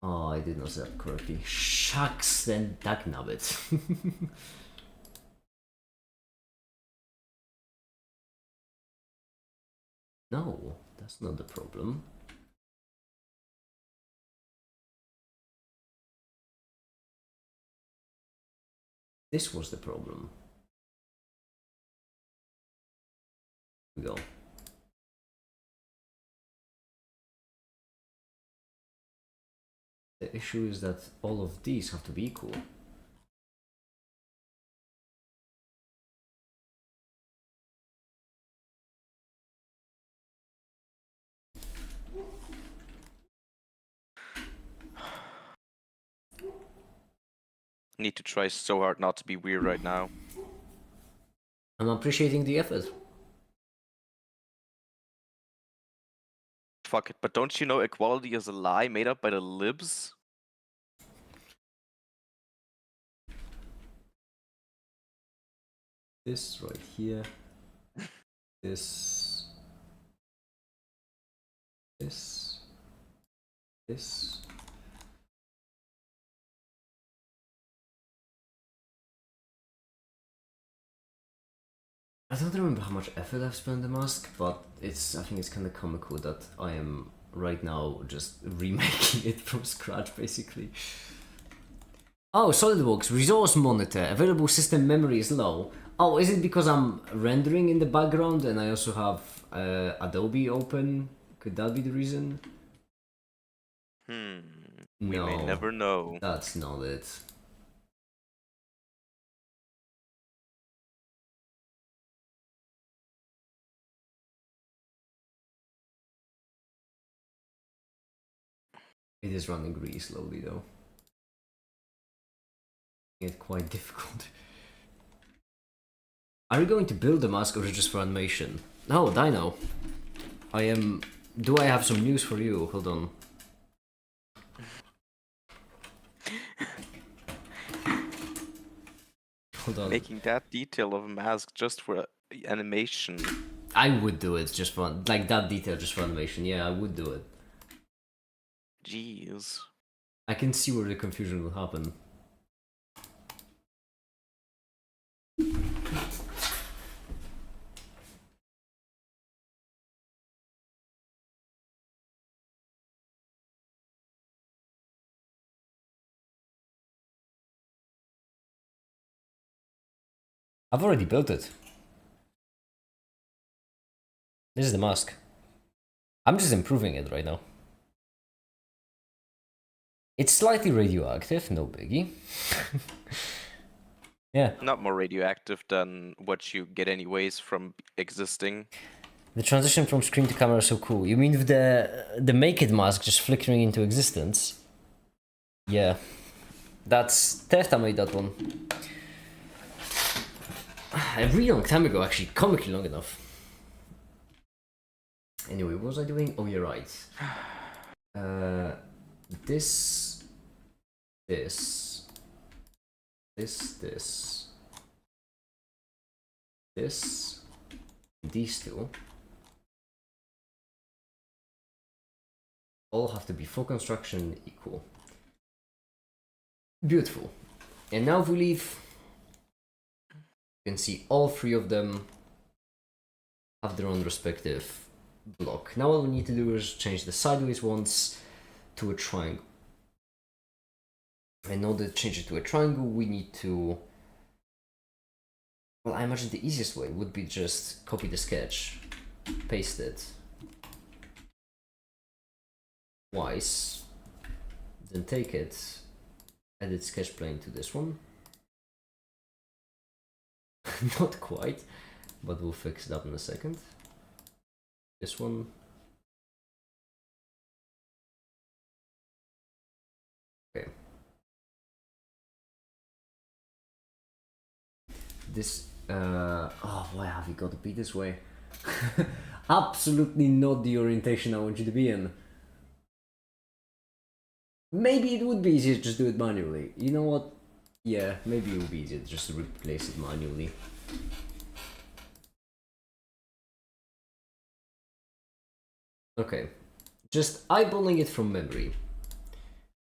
Oh, I did not set up correctly. Shucks, then dagnabbit. No, that's not the problem. This was the problem. Here we go. The issue is that all of these have to be equal. Need to try so hard not to be weird right now. I'm appreciating the effort. Fuck it, but don't you know equality is a lie made up by the libs? This right here. This. This. This. I don't remember how much effort I've spent on the mask, but I think it's kind of comical that I am right now just remaking it from scratch, basically. Oh, SolidWorks, resource monitor, available system memory is low. Oh, is it because I'm rendering in the background and I also have Adobe open? Could that be the reason? We No, may never know. that's not it. It is running really slowly though. It's quite difficult. Are you going to build a mask or just for animation? No, Dino. Do I have some news for you? Hold on. Hold on. Making that detail of a mask just for animation. I would do it just for like that detail, just for animation. Yeah, I would do it. Jeez. I can see where the confusion will happen. I've already built it. This is the mask. I'm just improving it right now. It's slightly radioactive, no biggie. Yeah. Not more radioactive than what you get anyways from existing. The transition from screen to camera is so cool. You mean with the make it mask just flickering into existence? Yeah. That's Tefta made that one. A really long time ago, actually, comically long enough. Anyway, what was I doing? Oh, you're right. This, this, these two all have to be for construction equal. Beautiful. And now if we leave, you can see all three of them have their own respective block. Now all we need to do is change the sideways ones to a triangle. And in order to change it to a triangle, we need to... Well, I imagine the easiest way would be just copy the sketch, paste it twice, then take it, edit sketch plane to this one. Not quite, but we'll fix that in a second. This one. Okay. This, oh, why have you got to be this way? Absolutely not the orientation I want you to be in. Maybe it would be easier to just do it manually. You know what? Yeah, maybe it would be easier just to replace it manually. Okay, just eyeballing it from memory.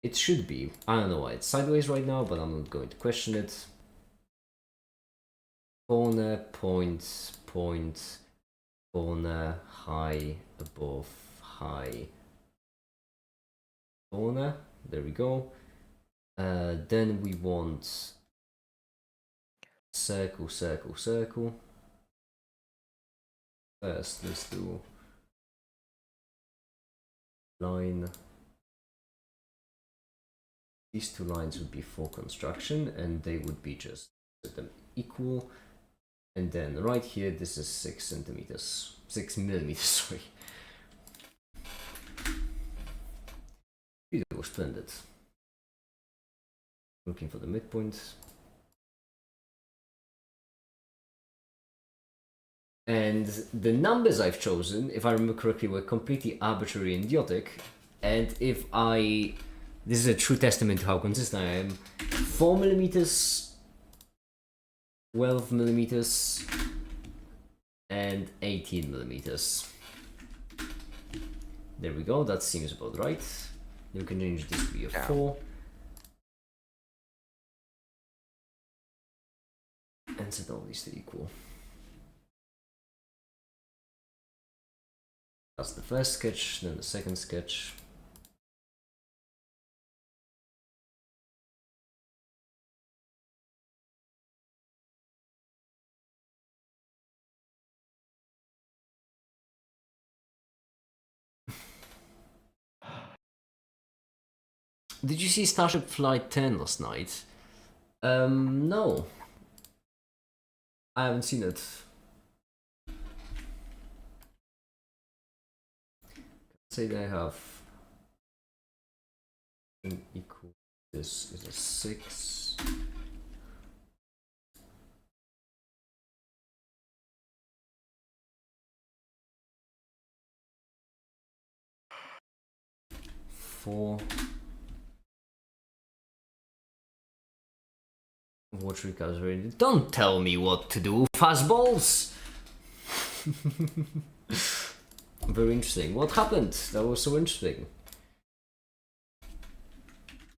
It should be, I don't know why it's sideways right now, but I'm not going to question it. Corner, point, point, corner, high, above, high, corner. There we go. Then we want circle, circle, circle. First, let's do line. These two lines would be for construction, and they would be just set them equal. And then right here, this is 6 centimeters, 6 millimeters, sorry. Beautiful, splendid. Looking for the midpoint. And the numbers I've chosen, if I remember correctly, were completely arbitrary and idiotic. And if I... This is a true testament to how consistent I am. 4 millimeters, 12 millimeters, and 18 millimeters. There we go, that seems about right. You can change this to be a 4. And set all these to equal. That's the first sketch, then the second sketch. Did you see Starship Flight 10 last night? No. I haven't seen it. Say that I have an equal. This is a 6. Four. watch recaps already. Don't tell me what to do, fastballs! Very interesting. What happened? That was so interesting.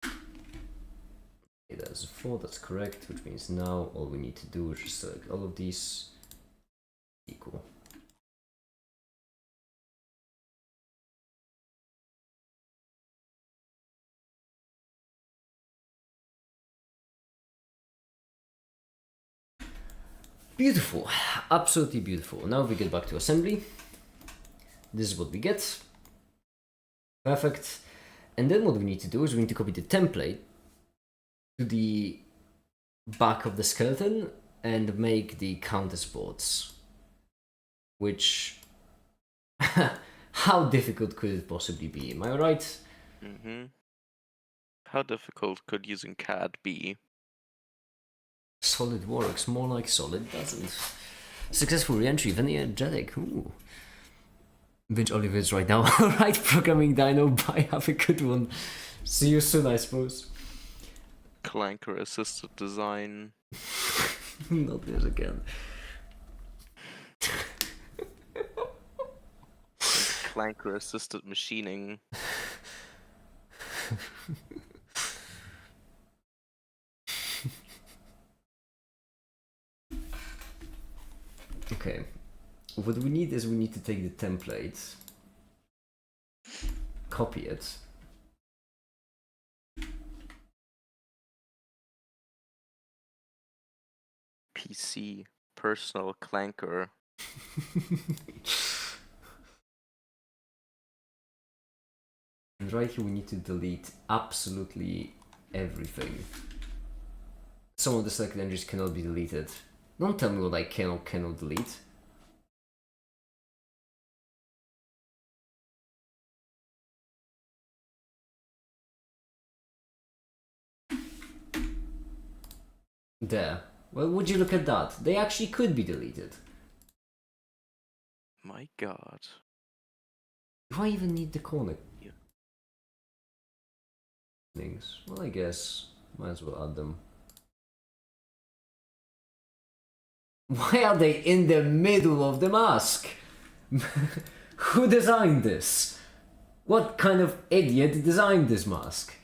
Okay, that's a 4, that's correct, which means now all we need to do is just select all of these equal. Beautiful, absolutely beautiful. Now we get back to assembly. This is what we get. Perfect. And then what we need to do is we need to copy the template to the back of the skeleton and make the counter sports. Which, how difficult could it possibly be? Am I right? Mm-hmm. How difficult could using CAD be? Solid works, more like solid doesn't. Successful re-entry, energetic. Ooh. Vince Oliver's right now. Alright, programming Dino. Bye. Have a good one. See you soon, I suppose. Clanker assisted design. Not this again. Clanker assisted machining. Okay. What we need is we need to take the template, copy it, PC personal clanker. and right here we need to delete absolutely everything. Some of the selected entries cannot be deleted. Don't tell me what I can or cannot delete. There. Well, would you look at that? They actually could be deleted. My god. Do I even need the corner Yeah. things? Well, I guess might as well add them. Why are they in the middle of the mask? Who designed this? What kind of idiot designed this mask?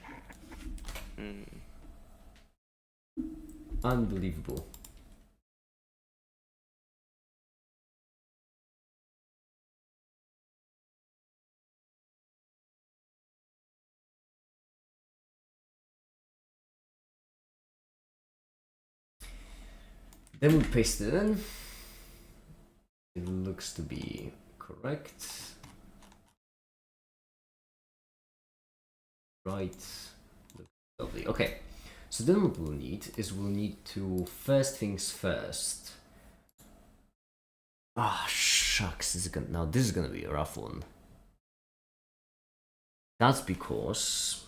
Unbelievable. Then we paste it in. It looks to be correct. Right. Looks lovely. Okay. So then what we'll need is we'll need to, first things first. Ah, shucks. This is gonna be a rough one. That's because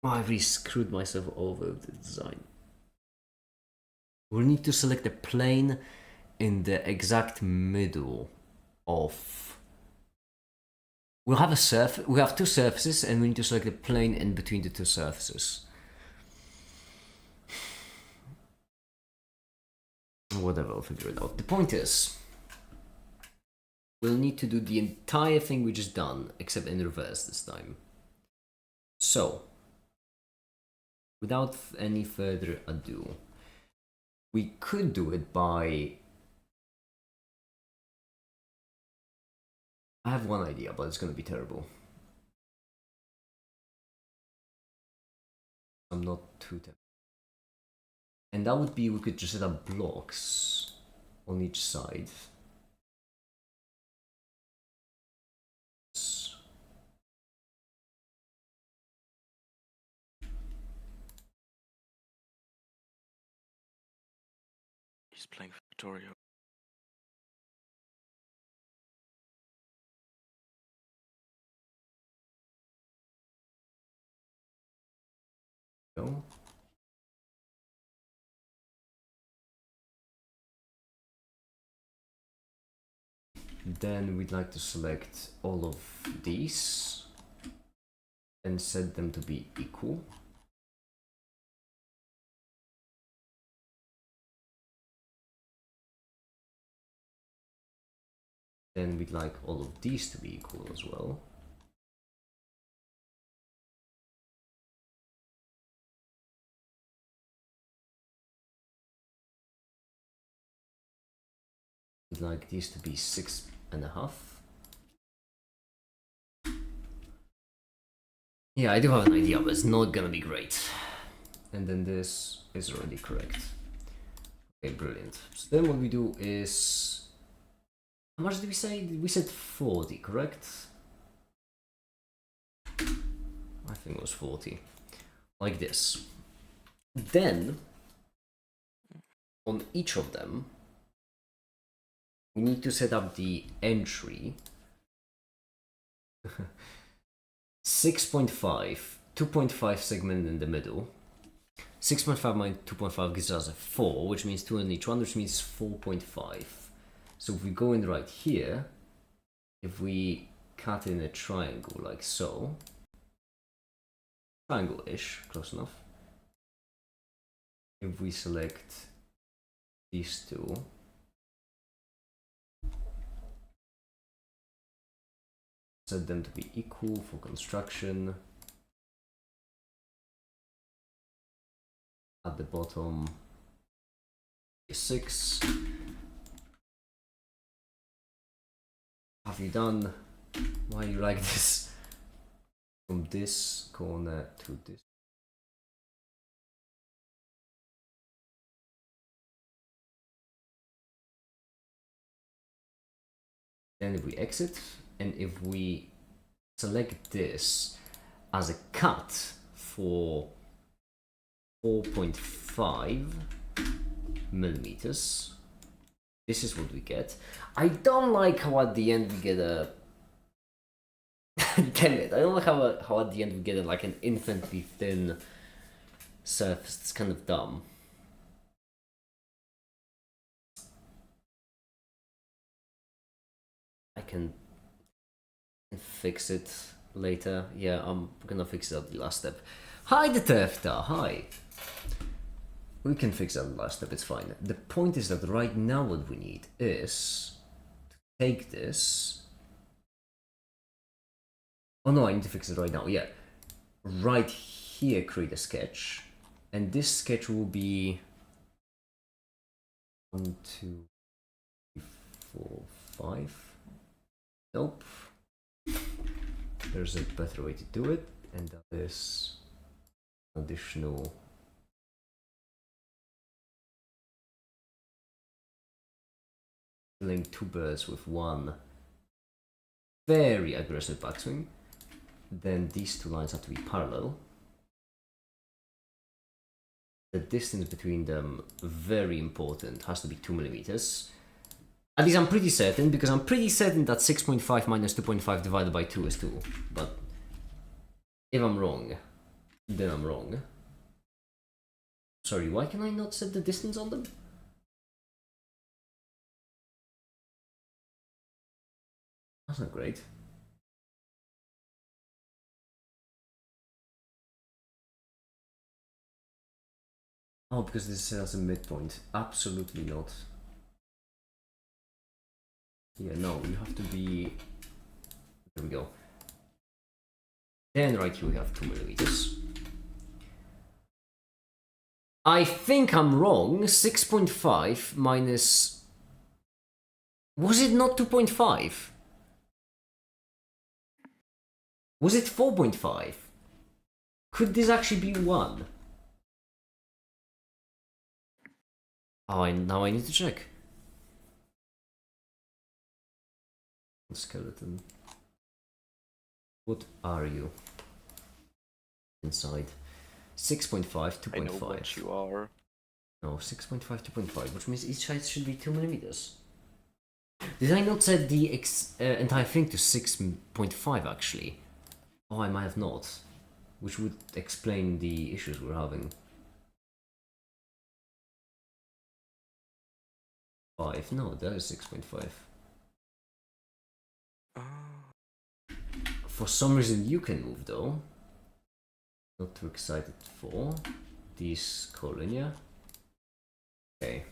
I really screwed myself over with the design. We'll need to select a plane in the exact middle of. We have two surfaces, and we need to select a plane in between the two surfaces. Whatever, I'll figure it out. The point is, we'll need to do the entire thing we just done, except in reverse this time. So, without any further ado, we could do it by. I have one idea, but it's gonna be terrible. I'm not too tempted. And that would be, we could just set up blocks on each side. He's playing Victoria. Go. Then we'd like to select all of these. and set them to be equal. Then we'd like all of these to be equal as well. We'd like these to be 6.5. Yeah, I do have an idea, but it's not gonna be great. And then this is already correct. Okay, brilliant. So then what we do is... How much did we say? We said 40, correct? I think it was 40. Like this. Then, on each of them, we need to set up the entry 6.5, 2.5 segment in the middle. 6.5 minus 2.5 gives us a 4, which means 2 in each one, which means 4.5. So if we go in right here, if we cut in a triangle like so, triangle-ish, close enough. If we select these two, set them to be equal for construction. At the bottom is 6. Have you done? Why you like this? From this corner to this. Then if we exit, and if we select this as a cut for 4.5 millimeters, this is what we get. I don't like how at the end we get a... Damn it, I don't like how at the end we get like an infinitely thin surface. It's kind of dumb. I can fix it later. Yeah, I'm gonna fix it at the last step. Hi, the Tefta, hi. We can fix that last step, it's fine. The point is that right now what we need is to take this. Oh no, I need to fix it right now, yeah. Right here, create a sketch. And this sketch will be 1, 2, 3, 4, 5. Nope. There's a better way to do it, and that is additional killing 2 birds with 1 very aggressive backswing. Then these 2 lines have to be parallel. The distance between them, very important, has to be 2 millimeters. At least I'm pretty certain, because I'm pretty certain that 6.5 minus 2.5 divided by 2 is 2. But if I'm wrong, then I'm wrong. Sorry, why can I not set the distance on them? That's not great. Oh, because this has a midpoint. Absolutely not. Yeah, no, you have to be... There we go. Then right here we have 2 millimeters. I think I'm wrong. 6.5 minus... Was it not 2.5? Was it 4.5? Could this actually be 1? Oh, now I need to check. Skeleton. What are you? Inside. 6.5, 2.5. I know what you are. No, 6.5, 2.5, which means each side should be 2 millimeters. Did I not set the entire thing to 6.5 actually? Oh, I might have not. Which would explain the issues we're having. 5. No, that is 6.5. For some reason you can move though. Not too excited for these collinear. Okay.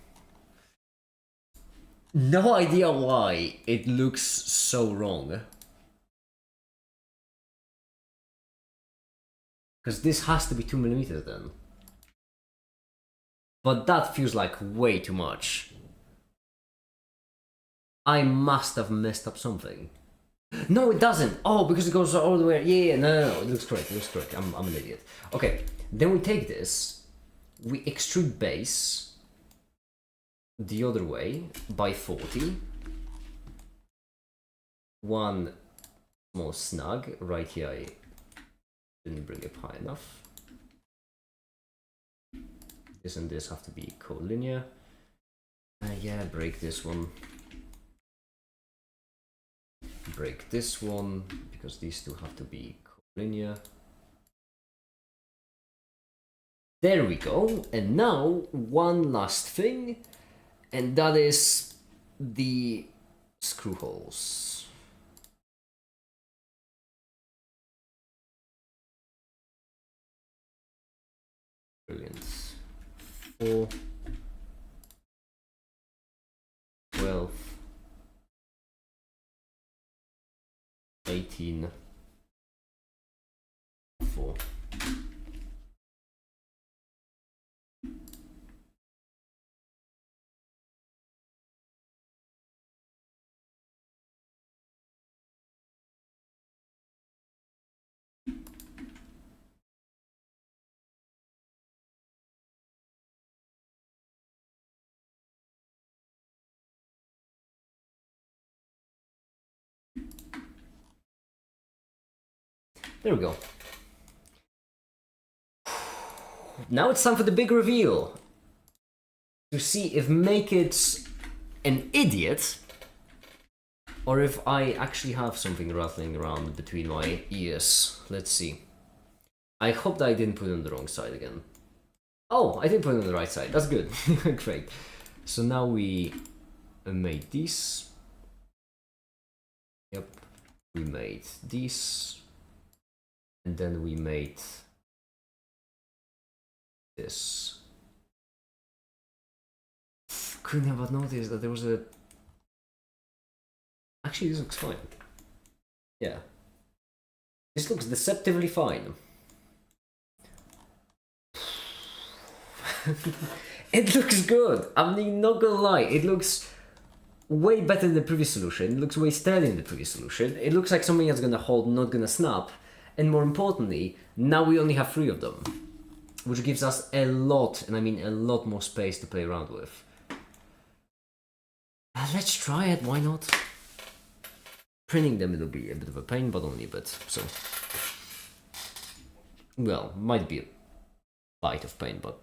No idea why it looks so wrong. Because this has to be 2mm then. But that feels like way too much. I must have messed up something. No, it doesn't. Oh, because it goes all the way. Yeah, no. It looks correct. It looks correct. I'm an idiot. Okay, then we take this. We extrude base the other way by 40. One small snug right here. I didn't bring it high enough. This and this have to be collinear. Yeah, break this one. Break this one, because these two have to be collinear. There we go. And now, one last thing, and that is the screw holes. Brilliant. 4, 12, 18, 4. There we go. Now it's time for the big reveal. To see if Make It an idiot, or if I actually have something rattling around between my ears. Let's see. I hope that I didn't put it on the wrong side again. Oh, I did put it on the right side. That's good. Great. So now we made these. Yep. We made these. And then we made this. Couldn't have but noticed that there was a... Actually, this looks fine. Yeah. This looks deceptively fine. It looks good. I mean, not gonna lie. It looks way better than the previous solution. It looks way sturdier than the previous solution. It looks like something that's gonna hold, not gonna snap. And more importantly, now we only have 3 of them, which gives us a lot, and I mean a lot more space to play around with. Let's try it, why not? Printing them it'll be a bit of a pain, but only a bit, so... Well, might be a bite of pain, but...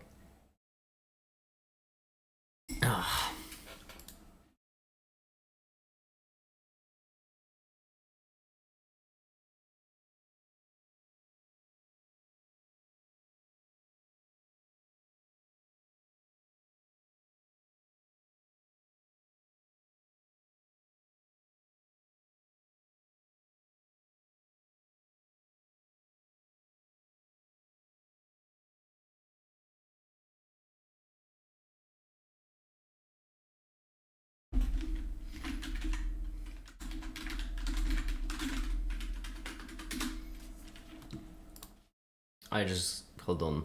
Hold on.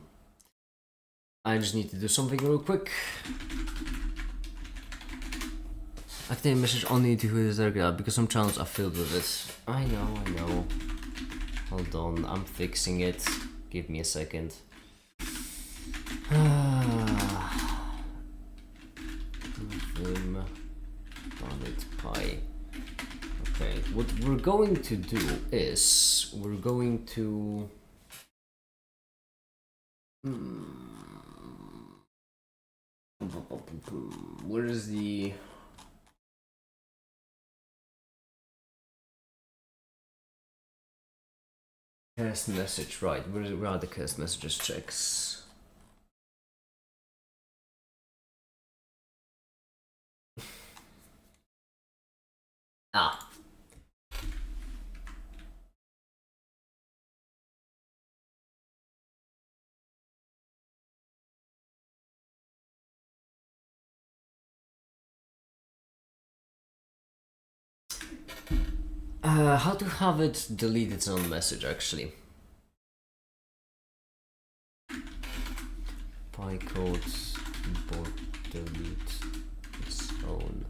I just need to do something real quick. Active message only to who is there because some channels are filled with it. I know. Hold on, I'm fixing it. Give me a second. Vim, valid pi. Okay, what we're going to do is we're going to where is the cast message? Right, where are the cast messages checks? Ah. How to have it delete its own message actually. Pycode import delete its own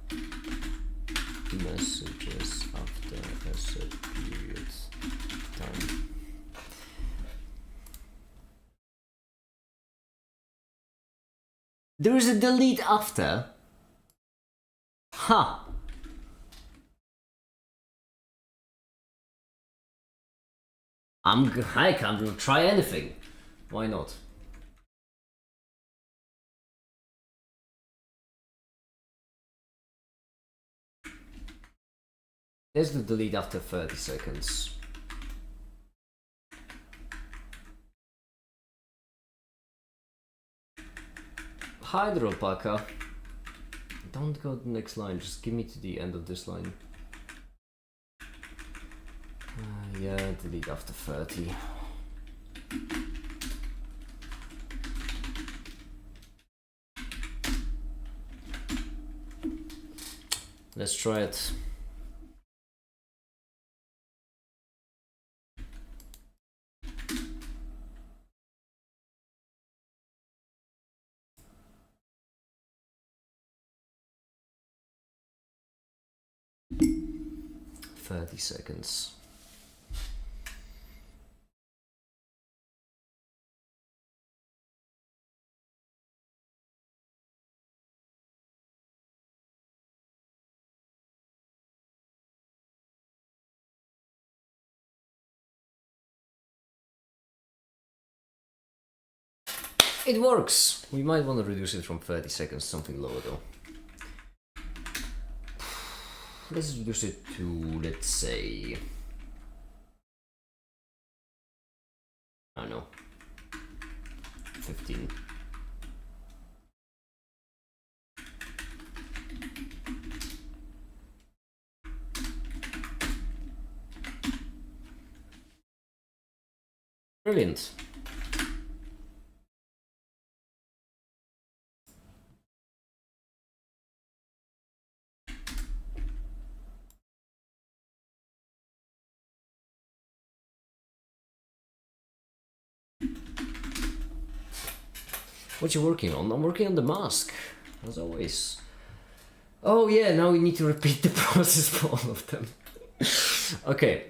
messages after a set period time. There is a delete after. Huh. I can't try anything. Why not? Let's do delete after 30 seconds. Hydro alpaca. Don't go to the next line, just give me to the end of this line. Yeah, delete after 30. Let's try it. "30 seconds. It works! We might want to reduce it from 30 seconds, something lower though. Let's reduce it to, let's say, I don't know, 15. Brilliant. What you working on? I'm working on the mask, as always. Oh yeah, now we need to repeat the process for all of them. Okay,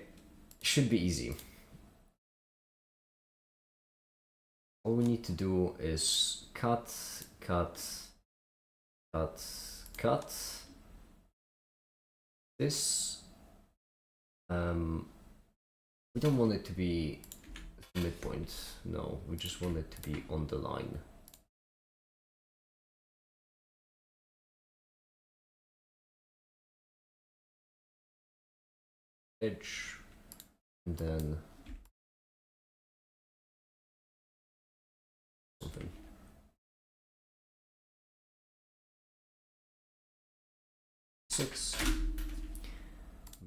should be easy. All we need to do is cut, cut, cut, cut. This. We don't want it to be the midpoint. No, we just want it to be on the line. Edge, and then something. Six.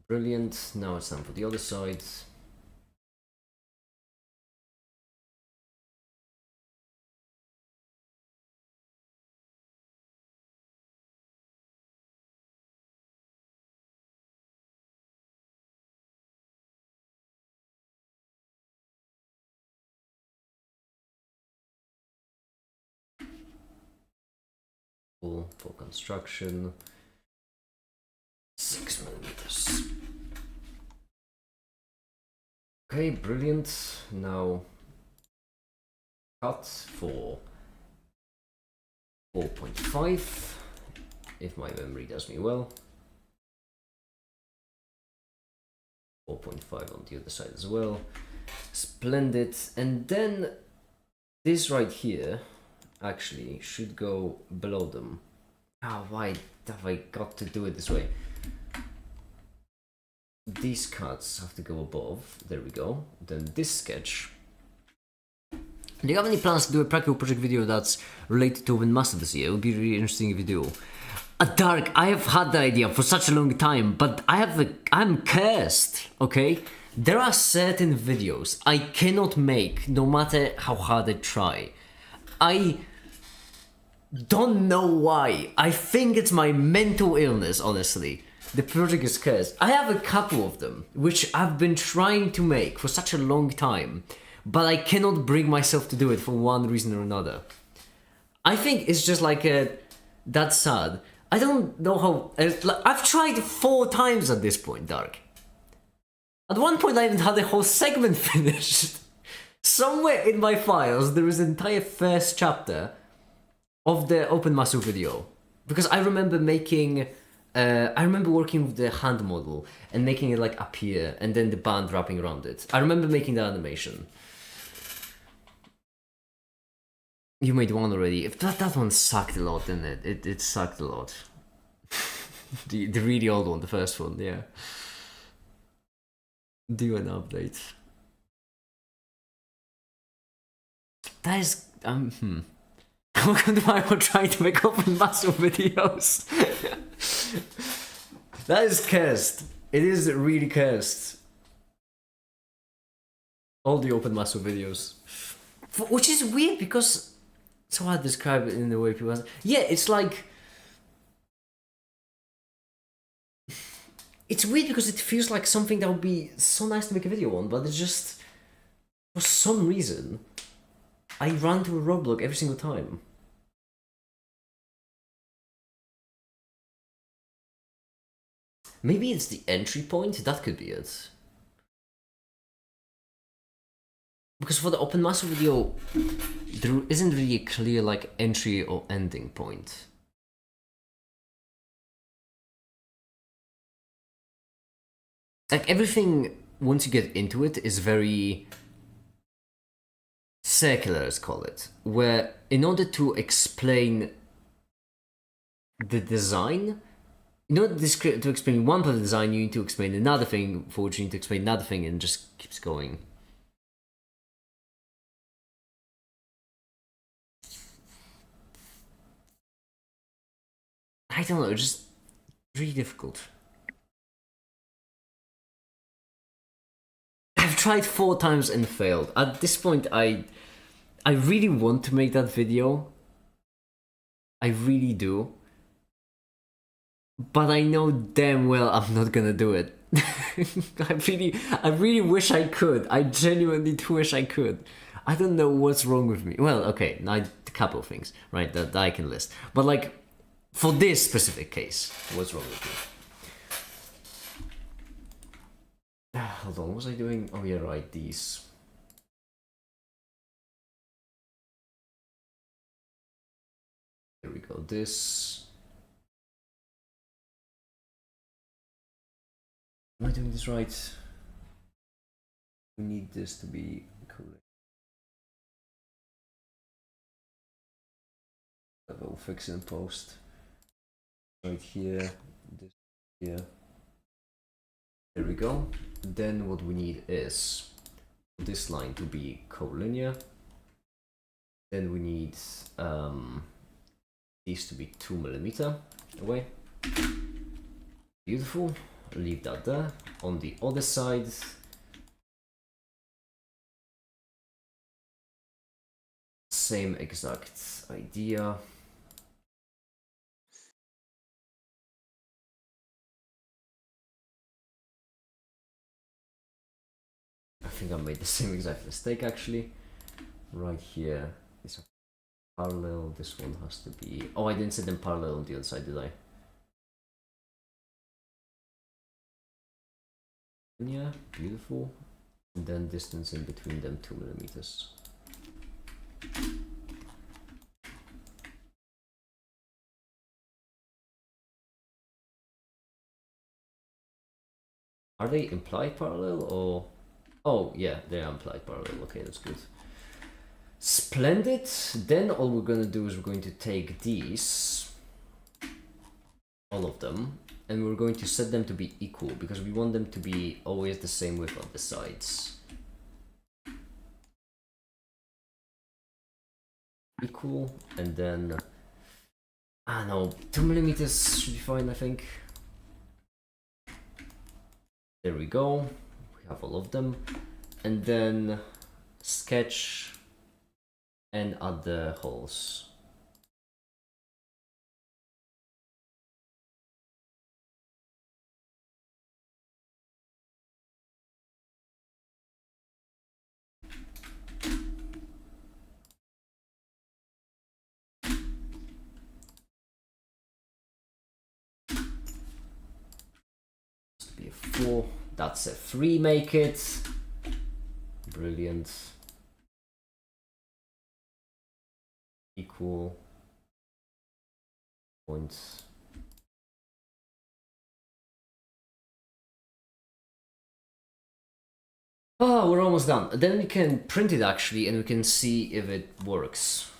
Brilliant. Now it's time for the other side. For construction, 6 millimeters. Okay, brilliant. Now cut for 4.5, if my memory does me well. 4.5 on the other side as well. Splendid. And then this right here actually should go below them. Oh, why have I got to do it this way? These cuts have to go above. There we go. Then this sketch. Do you have any plans to do a practical project video that's related to Open Master this year? It would be really interesting if you do. Dark, I have had the idea for such a long time, but I'm cursed, okay? There are certain videos I cannot make no matter how hard I try. I don't know why. I think it's my mental illness, honestly. The project is cursed. I have a couple of them, which I've been trying to make for such a long time, but I cannot bring myself to do it for one reason or another. I think it's just like that's sad. I don't know how. I've tried 4 times at this point, Dark. At one point, I even had the whole segment finished. Somewhere in my files, there is an entire first chapter of the Open Masu video. Because I remember making... I remember working with the hand model and making it like appear and then the band wrapping around it. I remember making the animation. You made one already. That one sucked a lot, didn't it? It sucked a lot. the really old one, the first one, yeah. Do an update. That is Welcome to my one trying to make Open Masu videos. That is cursed. It is really cursed. All the Open Masu videos. Which is weird because so I describe it in the way people yeah, it's like it's weird because it feels like something that would be so nice to make a video on, but it's just for some reason I run to a roadblock every single time. Maybe it's the entry point? That could be it. Because for the Open Masu video, there isn't really a clear like entry or ending point. Like everything, once you get into it, is very circular, let's call it. Where in order to explain the design, in order to explain one part of the design, you need to explain another thing, for which you need to explain another thing, and just keeps going. I don't know, it's just really difficult. I've tried 4 times and failed. At this point, I really want to make that video. I really do. But I know damn well I'm not gonna do it. I really wish I could. I genuinely do wish I could. I don't know what's wrong with me. Well, okay, a couple of things, right, that I can list. But like, for this specific case, what's wrong with me? Hold on, what was I doing? Oh yeah, right, these. Here we go, this. Am I doing this right? We need this to be correct. We'll fix it in post. Right here, this here. There we go. Then what we need is this line to be collinear. Then we need these to be 2mm away. Beautiful. Leave that there. On the other side, same exact idea. I think I made the same exact mistake actually. Right here is a parallel. This one has to be. Oh, I didn't set them parallel on the other side, did I? Yeah, beautiful. And then distance in between them 2mm. Are they implied parallel or? Oh yeah, they are implied parallel. Okay, that's good. Splendid. Then all we're gonna do is we're going to take these, all of them, and we're going to set them to be equal because we want them to be always the same width on the sides. Equal, and then I don't know, 2mm should be fine, I think. There we go. We have all of them, and then sketch and add the holes. 4. That's a 3 make it. Brilliant. Equal points. Oh, we're almost done. Then we can print it actually, and we can see if it works.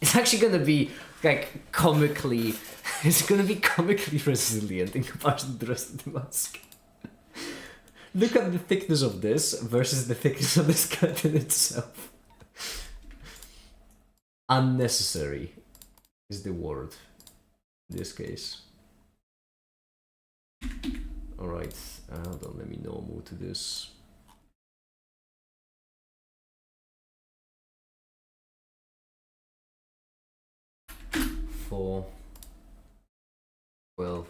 It's actually gonna be like comically. It's gonna be comically resilient in comparison to the rest of the mask. Look at the thickness of this versus the thickness of the skeleton itself. Unnecessary is the word in this case. Alright, hold on, let me normal to this. For 12.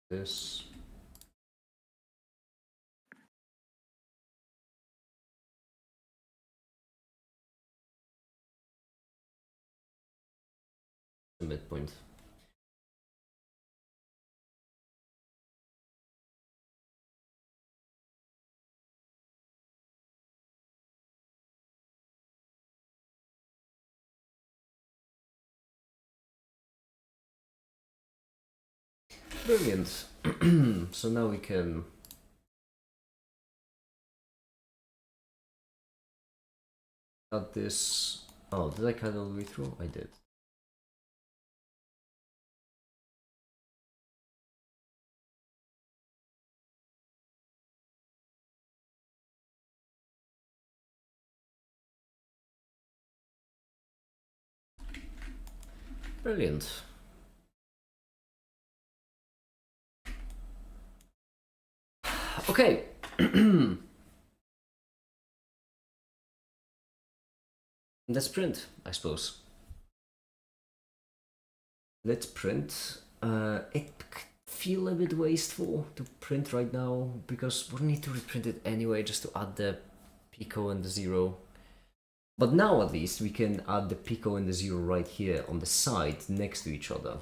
This. The midpoint. Brilliant. So now we can cut this. Oh, did I cut all the way through? I did. Brilliant. Okay. Let's print, I suppose. Let's print. It feel a bit wasteful to print right now because we need to reprint it anyway just to add the pico and the 0. But now at least we can add the pico and the 0 right here on the side next to each other.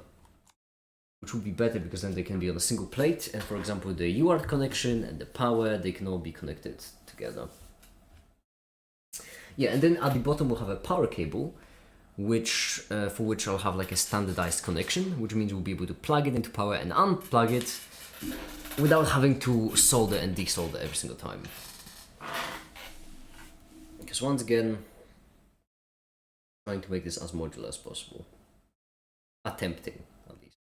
Which would be better because then they can be on a single plate, and for example the UART connection and the power, they can all be connected together. Yeah, and then at the bottom we'll have a power cable, which for which I'll have like a standardized connection, which means we'll be able to plug it into power and unplug it without having to solder and desolder every single time. Because once again, trying to make this as modular as possible. Attempting, at least.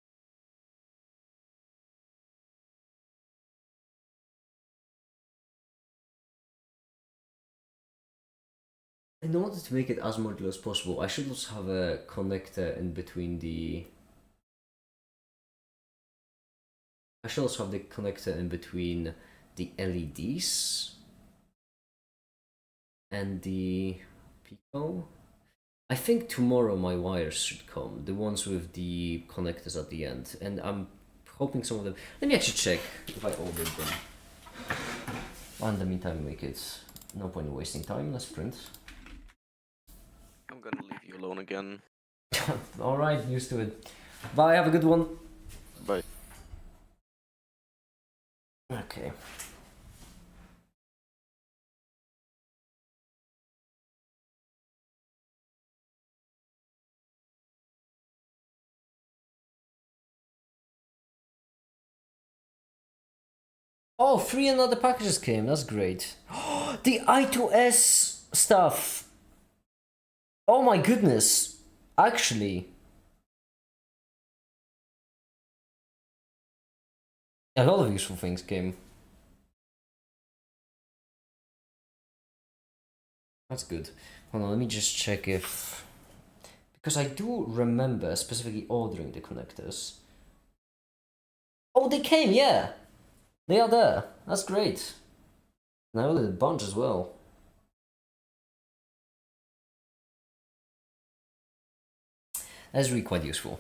In order to make it as modular as possible, I should also have a connector in between the... I should also have the connector in between the LEDs and the Pico. I think tomorrow my wires should come, the ones with the connectors at the end, and I'm hoping some of them... Let me actually check if I ordered them. In the meantime, make it no point in wasting time. Let's print. I'm gonna leave you alone again. Alright, used to it. Bye, have a good one. Bye. Okay. Oh, 3 another packages came. That's great. The I2S stuff. Oh my goodness. Actually, a lot of useful things came. That's good. Hold on, let me just check if... Because I do remember specifically ordering the connectors. Oh, they came, yeah! They are there. That's great. And I ordered a bunch as well. That's really quite useful.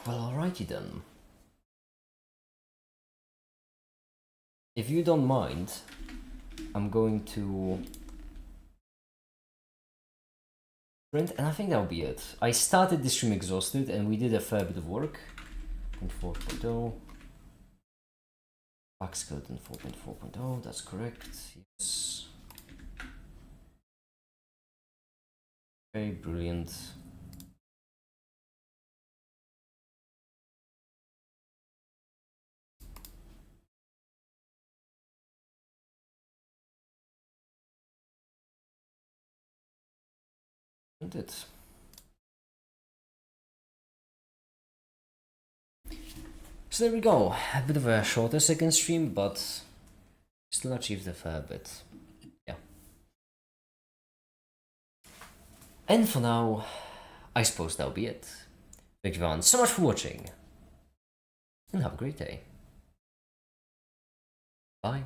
Well, alrighty then. If you don't mind, I'm going to print, and I think that'll be it. I started this stream exhausted, and we did a fair bit of work. 4.0. Back skeleton 4.4.0, that's correct. Yes. Okay, brilliant. And it. So there we go. A bit of a shorter second stream, but still achieved a fair bit. Yeah. And for now, I suppose that'll be it. Thank you everyone so much for watching, and have a great day.